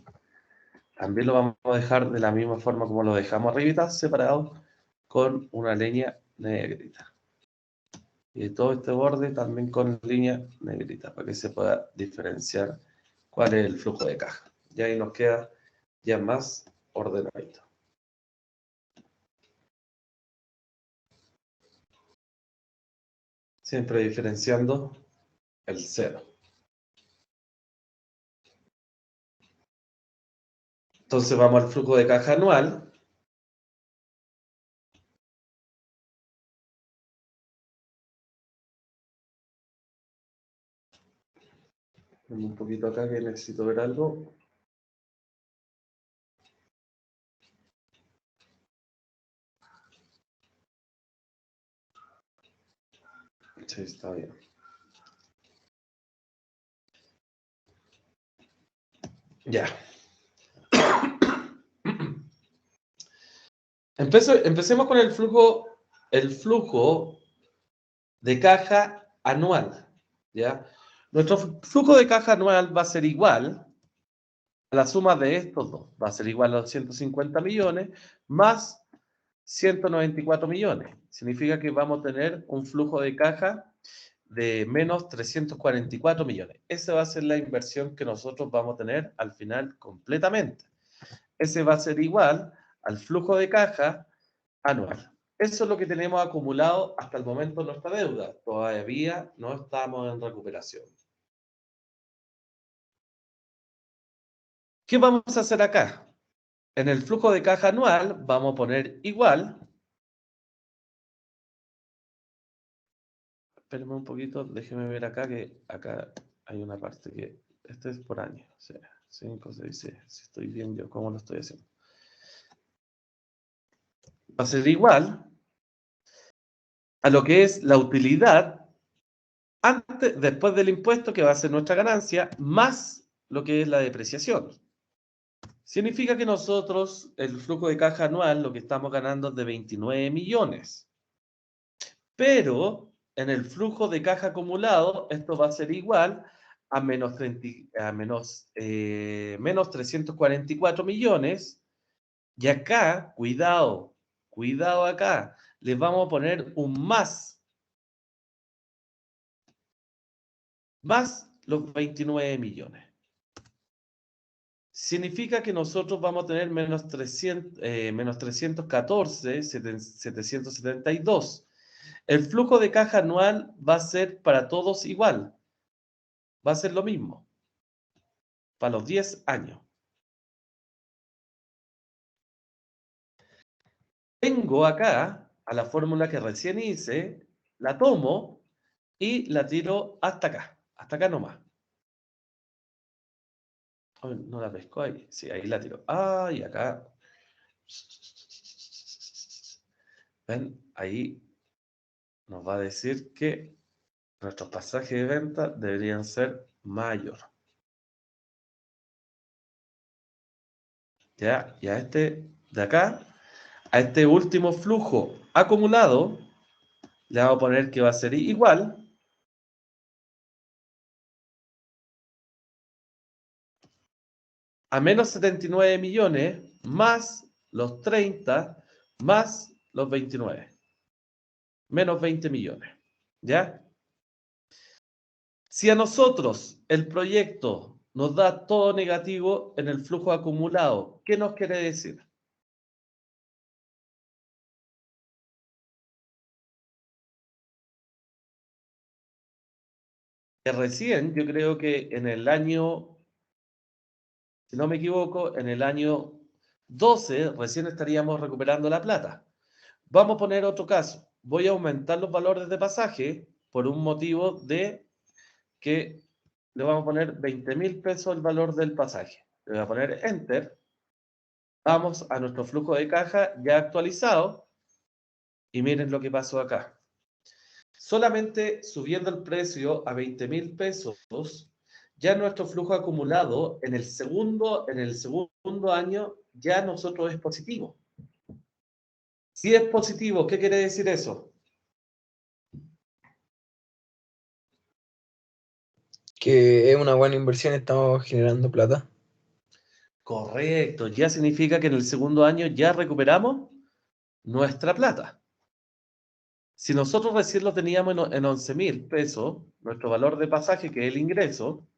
También lo vamos a dejar de la misma forma como lo dejamos arribita, separado con una línea negrita. Y todo este borde también con línea negrita, para que se pueda diferenciar cuál es el flujo de caja. Y ahí nos queda ya más ordenadito. Siempre diferenciando el 0. Entonces vamos al flujo de caja anual. Un poquito acá que necesito ver algo. Sí, está bien. Ya. Empecemos con el flujo de caja anual, ¿ya? Nuestro flujo de caja anual va a ser igual a la suma de estos dos. Va a ser igual a los 150 millones más 194 millones. Significa que vamos a tener un flujo de caja de menos 344 millones. Esa va a ser la inversión que nosotros vamos a tener al final completamente. Ese va a ser igual al flujo de caja anual. Eso es lo que tenemos acumulado hasta el momento en nuestra deuda. Todavía no estamos en recuperación. ¿Qué vamos a hacer acá? En el flujo de caja anual vamos a poner igual. Espérenme un poquito, déjeme ver acá que acá hay una parte que... Este es por año. O sea, 5, 6, 6. Si estoy bien yo, ¿cómo lo estoy haciendo? Va a ser igual a lo que es la utilidad después del impuesto, que va a ser nuestra ganancia, más lo que es la depreciación. Significa que nosotros, el flujo de caja anual, lo que estamos ganando es de 29 millones. Pero en el flujo de caja acumulado, esto va a ser igual a menos 344 millones. Y acá, cuidado acá, les vamos a poner un más los 29 millones. Significa que nosotros vamos a tener menos 314, 772. El flujo de caja anual va a ser para todos igual. Va a ser lo mismo. Para los 10 años. Vengo acá a la fórmula que recién hice, la tomo y la tiro hasta acá. Hasta acá nomás. Oh, no la pesco ahí. Sí, ahí la tiro. Ah, y acá. ¿Ven? Ahí nos va a decir que nuestros pasajes de venta deberían ser mayor. Ya, y a este de acá, a este último flujo acumulado, le vamos a poner que va a ser igual a menos 79 millones más los 30 más los 29. Menos 20 millones. ¿Ya? Si a nosotros el proyecto nos da todo negativo en el flujo acumulado, ¿qué nos quiere decir? Que recién, yo creo que en el año, si no me equivoco, en el año 12 recién estaríamos recuperando la plata. Vamos a poner otro caso. Voy a aumentar los valores de pasaje por un motivo de que le vamos a poner 20.000 pesos el valor del pasaje. Le voy a poner Enter. Vamos a nuestro flujo de caja ya actualizado y miren lo que pasó acá. Solamente subiendo el precio a 20.000 pesos, ya nuestro flujo acumulado en el segundo año ya nosotros es positivo. Si es positivo, ¿qué quiere decir eso? Que es una buena inversión, estamos generando plata. Correcto, ya significa que en el segundo año ya recuperamos nuestra plata. Si nosotros recién lo teníamos en 11.000 pesos, nuestro valor de pasaje, que es el ingreso,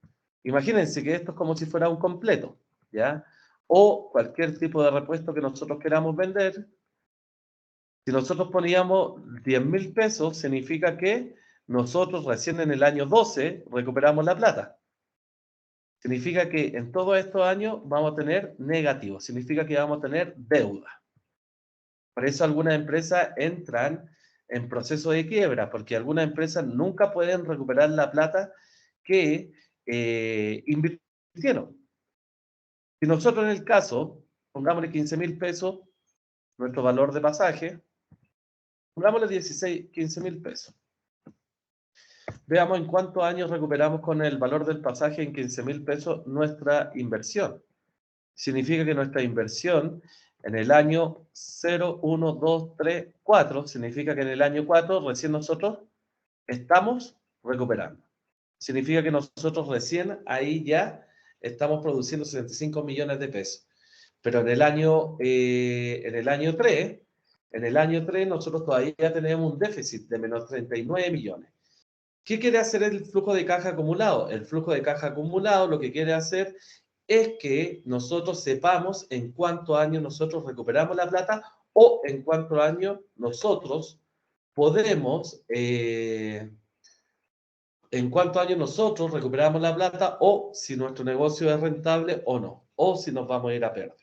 imagínense que esto es como si fuera un completo, ¿ya? O cualquier tipo de repuesto que nosotros queramos vender. Si nosotros poníamos 10.000 pesos, significa que nosotros recién en el año 12 recuperamos la plata. Significa que en todos estos años vamos a tener negativo, significa que vamos a tener deuda. Por eso algunas empresas entran en proceso de quiebra, porque algunas empresas nunca pueden recuperar la plata que invirtieron. Si nosotros en el caso, pongámosle 15.000 pesos, nuestro valor de pasaje, pongámosle 15.000 pesos. Veamos en cuántos años recuperamos con el valor del pasaje en 15.000 pesos nuestra inversión. Significa que nuestra inversión En el año 0, 1, 2, 3, 4, significa que en el año 4 recién nosotros estamos recuperando. Significa que nosotros recién ahí ya estamos produciendo 65 millones de pesos. Pero en el año 3, nosotros todavía tenemos un déficit de menos 39 millones. ¿Qué quiere hacer el flujo de caja acumulado? El flujo de caja acumulado lo que quiere hacer es que nosotros sepamos en cuántos años nosotros recuperamos la plata o en cuántos años nosotros podemos, en cuántos años nosotros recuperamos la plata o si nuestro negocio es rentable o no, o si nos vamos a ir a pérdida.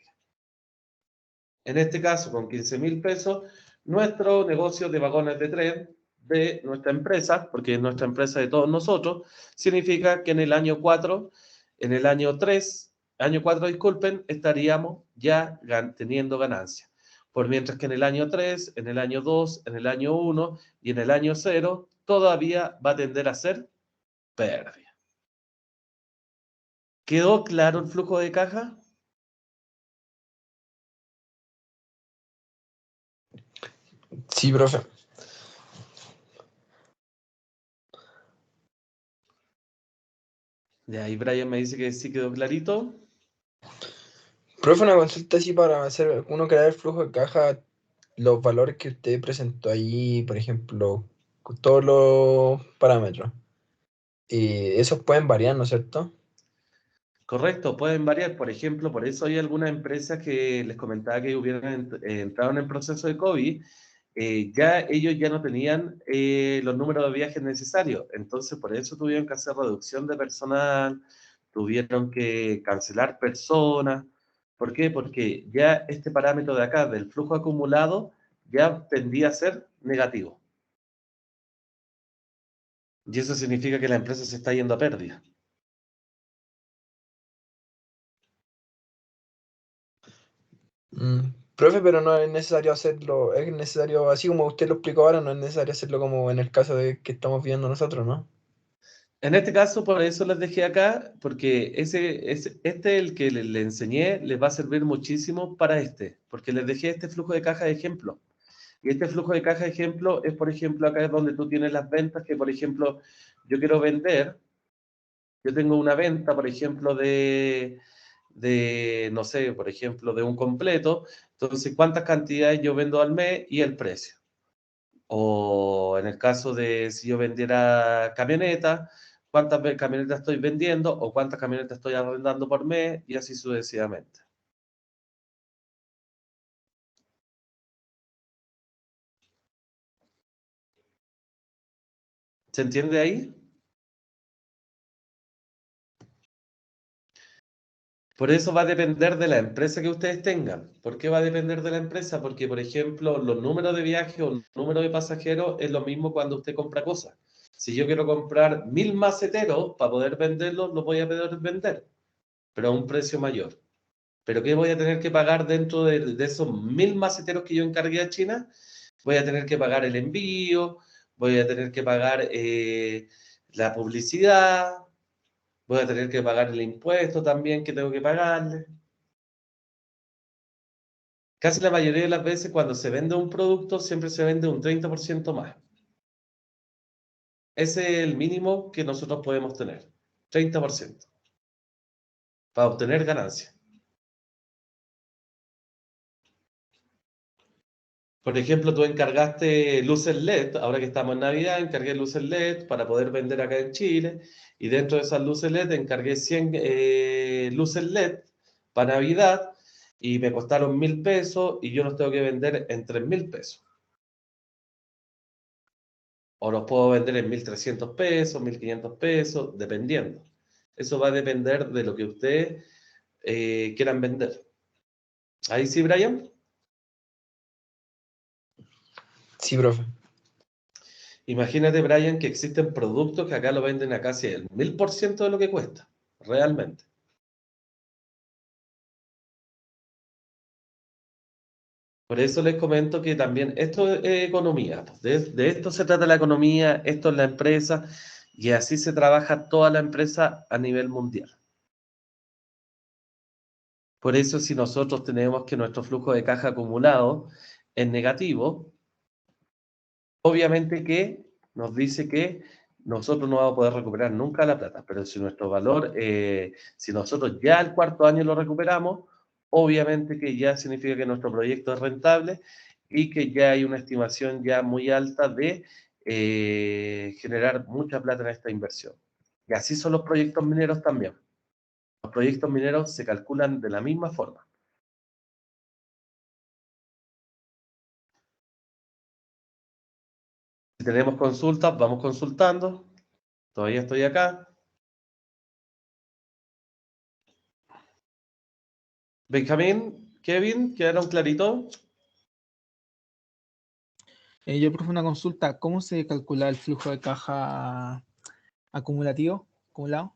En este caso, con 15.000 pesos, nuestro negocio de vagones de tren de nuestra empresa, porque es nuestra empresa de todos nosotros, significa que en el año 4, en el año 3, año 4, disculpen, estaríamos ya teniendo ganancias. Por mientras que en el año 3, en el año 2, en el año 1 y en el año 0, todavía va a tender a ser pérdida. ¿Quedó claro el flujo de caja? Sí, profe. De ahí Brian me dice que sí quedó clarito. Profe, una consulta así para hacer, uno crear el flujo de caja, los valores que usted presentó ahí, por ejemplo, con todos los parámetros. Esos pueden variar, ¿no es cierto? Correcto, pueden variar. Por ejemplo, por eso hay algunas empresas que les comentaba que hubieran entrado en el proceso de COVID, ya ellos ya no tenían los números de viajes necesarios. Entonces, por eso tuvieron que hacer reducción de personal, tuvieron que cancelar personas. ¿Por qué? Porque ya este parámetro de acá, del flujo acumulado, ya tendía a ser negativo. Y eso significa que la empresa se está yendo a pérdida. Profe, pero no es necesario hacerlo, es necesario, así como usted lo explicó ahora, no es necesario hacerlo como en el caso de que estamos viendo nosotros, ¿no? En este caso, por eso les dejé acá, porque el que le enseñé les va a servir muchísimo para porque les dejé este flujo de caja de ejemplo. Y este flujo de caja de ejemplo es, por ejemplo, acá es donde tú tienes las ventas que, por ejemplo, yo quiero vender, yo tengo una venta, por ejemplo, no sé, por ejemplo, de un completo, entonces, ¿cuántas cantidades yo vendo al mes y el precio? O en el caso de si yo vendiera camionetas, cuántas camionetas estoy vendiendo o cuántas camionetas estoy arrendando por mes y así sucesivamente. ¿Se entiende ahí? Por eso va a depender de la empresa que ustedes tengan. ¿Por qué va a depender de la empresa? Porque, por ejemplo, los números de viaje o el número de pasajeros es lo mismo cuando usted compra cosas. Si yo quiero comprar 1.000 maceteros para poder venderlos, los voy a poder vender, pero a un precio mayor. ¿Pero qué voy a tener que pagar dentro de esos 1.000 maceteros que yo encargué a China? Voy a tener que pagar el envío, voy a tener que pagar la publicidad, voy a tener que pagar el impuesto también que tengo que pagarle. Casi la mayoría de las veces cuando se vende un producto siempre se vende un 30% más. Ese es el mínimo que nosotros podemos tener, 30%, para obtener ganancias. Por ejemplo, tú encargaste luces LED, ahora que estamos en Navidad, encargué luces LED para poder vender acá en Chile, y dentro de esas luces LED encargué 100 luces LED para Navidad, y me costaron 1.000 pesos, y yo los tengo que vender en 3.000 pesos. O los puedo vender en 1.300 pesos, 1.500 pesos, dependiendo. Eso va a depender de lo que ustedes quieran vender. ¿Ahí sí, Brian? Sí, profe. Imagínate, Brian, que existen productos que acá lo venden a casi el 1.000% de lo que cuesta, realmente. Por eso les comento que también esto es economía. De esto se trata la economía, esto es la empresa, y así se trabaja toda la empresa a nivel mundial. Por eso, si nosotros tenemos que nuestro flujo de caja acumulado es negativo, obviamente que nos dice que nosotros no vamos a poder recuperar nunca la plata, pero si nuestro valor, si nosotros ya el cuarto año lo recuperamos, obviamente que ya significa que nuestro proyecto es rentable y que ya hay una estimación ya muy alta de generar mucha plata en esta inversión. Y así son los proyectos mineros también. Los proyectos mineros se calculan de la misma forma. Si tenemos consultas, vamos consultando. Todavía estoy acá. Benjamín, Kevin, ¿quedaron claritos? Yo, profe, una consulta. ¿Cómo se calcula el flujo de caja acumulativo? ¿Acumulado?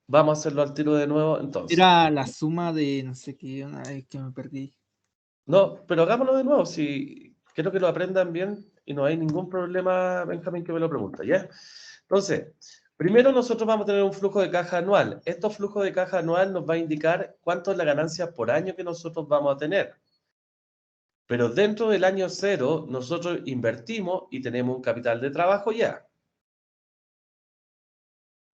Vamos a hacerlo al tiro de nuevo, entonces. Era la suma de no sé qué, una vez que me perdí. No, pero hagámoslo de nuevo, si quiero que lo aprendan bien y no hay ningún problema, Benjamín, que me lo pregunta, ¿ya? Entonces, primero nosotros vamos a tener un flujo de caja anual. Este flujo de caja anual nos va a indicar cuánto es la ganancia por año que nosotros vamos a tener. Pero dentro del año cero, nosotros invertimos y tenemos un capital de trabajo ya.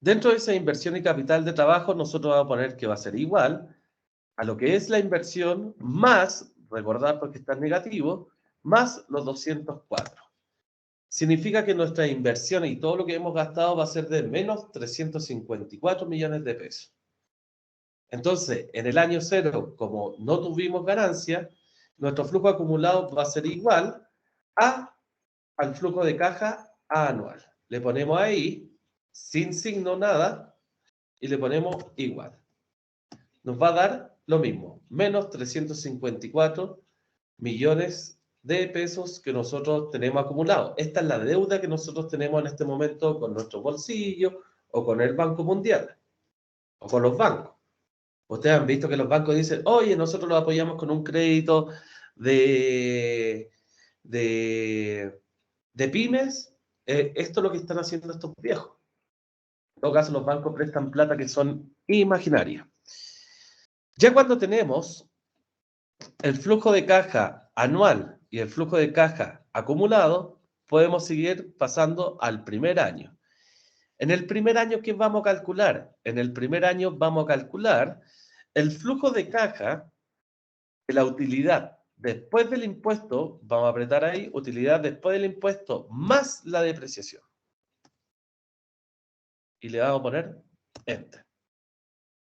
Dentro de esa inversión y capital de trabajo, nosotros vamos a poner que va a ser igual a lo que es la inversión más, recordad porque está en negativo, más los 204. Significa que nuestra inversión y todo lo que hemos gastado va a ser de menos 354 millones de pesos. Entonces, en el año cero, como no tuvimos ganancia, nuestro flujo acumulado va a ser igual al flujo de caja anual. Le ponemos ahí, sin signo, nada, y le ponemos igual. Nos va a dar lo mismo, menos 354 millones de pesos que nosotros tenemos acumulados. Esta es la deuda que nosotros tenemos en este momento con nuestro bolsillo o con el Banco Mundial o con los bancos. Ustedes han visto que los bancos dicen, oye, nosotros los apoyamos con un crédito de pymes. Esto es lo que están haciendo estos viejos. En todo caso, los bancos prestan plata que son imaginarias. Ya cuando tenemos el flujo de caja anual y el flujo de caja acumulado, podemos seguir pasando al primer año. En el primer año, ¿qué vamos a calcular? En el primer año vamos a calcular el flujo de caja de la utilidad después del impuesto, vamos a apretar ahí, utilidad después del impuesto más la depreciación. Y le vamos a poner Enter.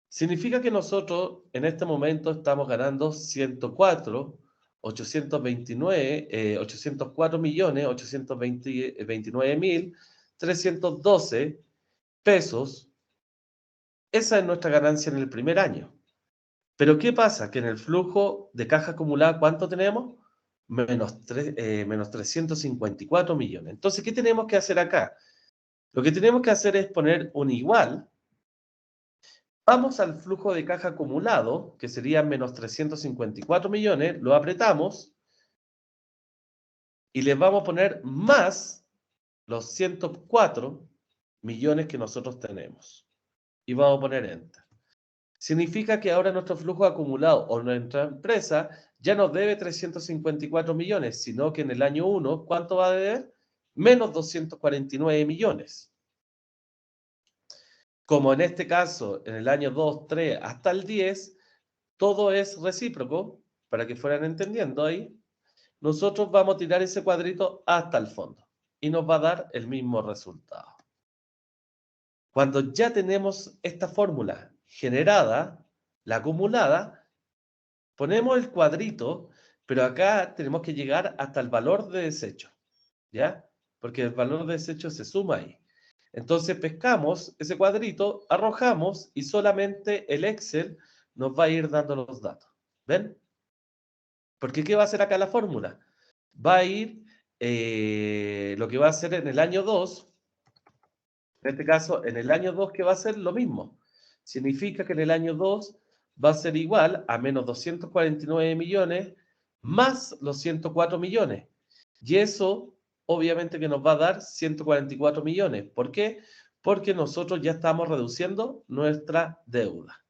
Significa que nosotros en este momento estamos ganando 804 millones 829 mil 312 pesos. Esa es nuestra ganancia en el primer año. Pero ¿qué pasa? Que en el flujo de caja acumulada, ¿cuánto tenemos? Menos 354 millones. Entonces, ¿qué tenemos que hacer acá? Lo que tenemos que hacer es poner un igual. Vamos al flujo de caja acumulado, que sería menos 354 millones, lo apretamos y le vamos a poner más los 104 millones que nosotros tenemos. Y vamos a poner Enter. Significa que ahora nuestro flujo acumulado o nuestra empresa ya no debe 354 millones, sino que en el año 1, ¿cuánto va a deber? Menos 249 millones. Como en este caso, en el año 2, 3, hasta el 10, todo es recíproco, para que fueran entendiendo ahí, nosotros vamos a tirar ese cuadrito hasta el fondo y nos va a dar el mismo resultado. Cuando ya tenemos esta fórmula generada, la acumulada, ponemos el cuadrito, pero acá tenemos que llegar hasta el valor de desecho, ¿ya? Porque el valor de desecho se suma ahí. Entonces pescamos ese cuadrito, arrojamos y solamente el Excel nos va a ir dando los datos. ¿Ven? Porque ¿qué va a hacer acá la fórmula? Va a ir lo que va a hacer en el año 2, en este caso, en el año 2, que va a ser lo mismo. Significa que en el año 2 va a ser igual a menos 249 millones más los 104 millones. Y eso, obviamente, que nos va a dar 144 millones. ¿Por qué? Porque nosotros ya estamos reduciendo nuestra deuda.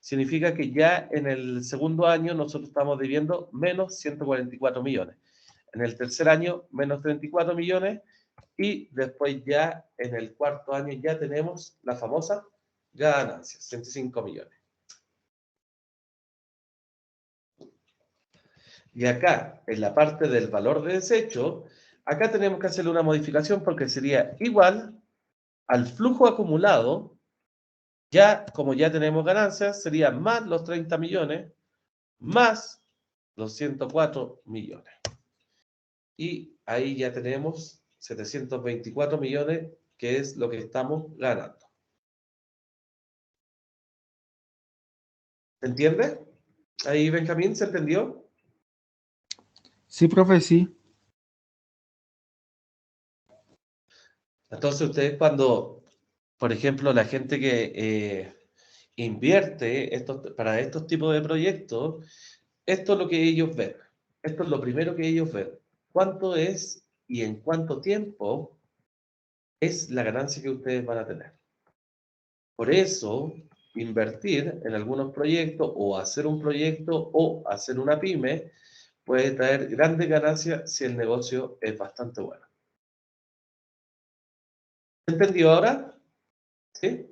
significa que ya en el segundo año nosotros estamos debiendo menos 144 millones. En el tercer año, menos 34 millones. Y después ya en el cuarto año ya tenemos la famosa ganancia, 65 millones. Y acá, en la parte del valor de desecho, acá tenemos que hacerle una modificación porque sería igual al flujo acumulado. Ya, como ya tenemos ganancias, sería más los 30 millones, más los 104 millones. Y ahí ya tenemos 724 millones, que es lo que estamos ganando. ¿Se entiende? Ahí, Benjamín, ¿se entendió? Sí, profe, sí. Entonces, ustedes cuando, por ejemplo, la gente que invierte para estos tipos de proyectos, esto es lo que ellos ven. Esto es lo primero que ellos ven. ¿Cuánto es y en cuánto tiempo es la ganancia que ustedes van a tener? Por eso, invertir en algunos proyectos o hacer un proyecto o hacer una pyme puede traer grandes ganancias si el negocio es bastante bueno. ¿Entendió ahora? ¿Sí?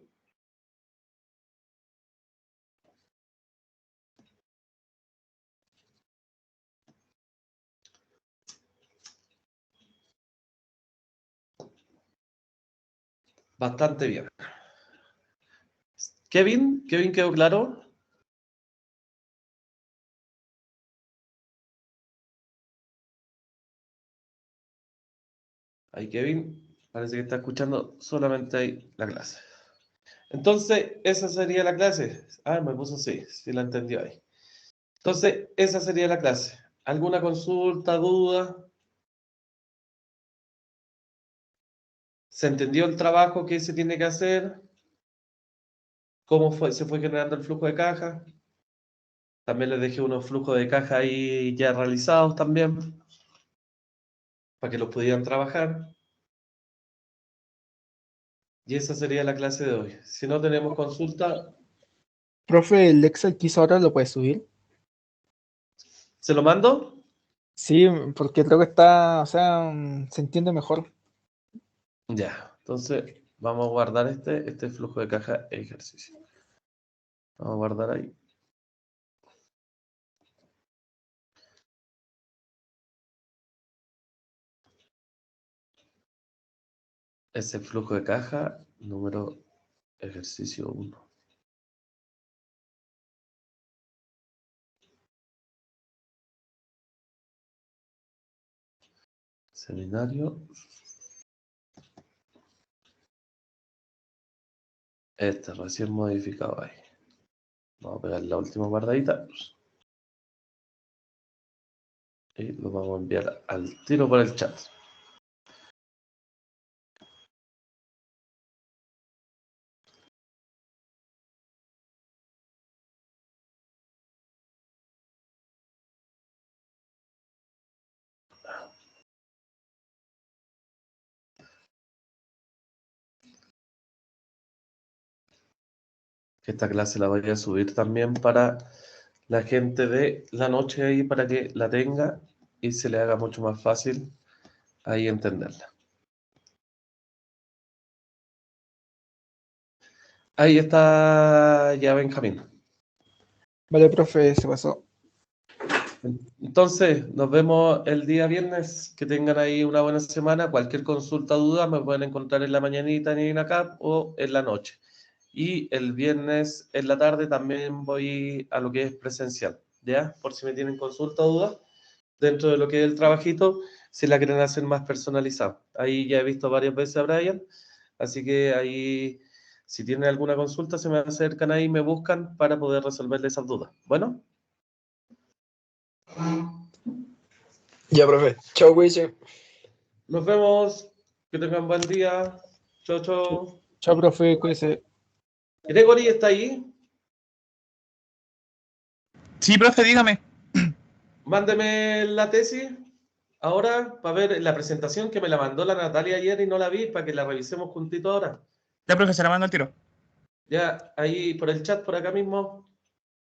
Bastante bien. Kevin, ¿quedó claro? Ahí Kevin, parece que está escuchando solamente ahí la clase. Entonces, esa sería la clase. Ah, me puso sí la entendió ahí. Entonces, esa sería la clase. ¿Alguna consulta, duda? ¿Se entendió el trabajo que se tiene que hacer? ¿Cómo se fue generando el flujo de caja? También les dejé unos flujos de caja ahí ya realizados también, para que los pudieran trabajar. Y esa sería la clase de hoy. Si no tenemos consulta, Profe, el Excel que hizo ahora lo puede subir. ¿se lo mando? Sí, porque creo que está, o sea, se entiende mejor. Ya, entonces vamos a guardar este flujo de caja ejercicio. Vamos a guardar ahí. Ese flujo de caja, número ejercicio 1. Seminario. Este recién modificado ahí. Vamos a pegar la última guardadita. Y lo vamos a enviar al tiro por el chat. Esta clase la voy a subir también para la gente de la noche ahí, para que la tenga y se le haga mucho más fácil ahí entenderla. Ahí está ya Benjamín. Vale, profe, se pasó. Entonces, nos vemos el día viernes. Que tengan ahí una buena semana. Cualquier consulta, duda, me pueden encontrar en la mañanita en INACAP o en la noche. Y el viernes en la tarde también voy a lo que es presencial, ¿ya? Por si me tienen consulta o duda, dentro de lo que es el trabajito, si la quieren hacer más personalizada. Ahí ya he visto varias veces a Brian, así que ahí, si tienen alguna consulta, se me acercan ahí y me buscan para poder resolverles esas dudas. Bueno. Ya, profe. Chao, cuídense. Nos vemos. Que tengan buen día. Chao, chao. Chao, profe, cuídese. Gregory, ¿está ahí? Sí, profe, dígame. Mándeme la tesis ahora para ver la presentación que me la mandó la Natalia ayer y no la vi, para que la revisemos juntito ahora. Ya, profe, se la mando al tiro. Ya, ahí por el chat, por acá mismo.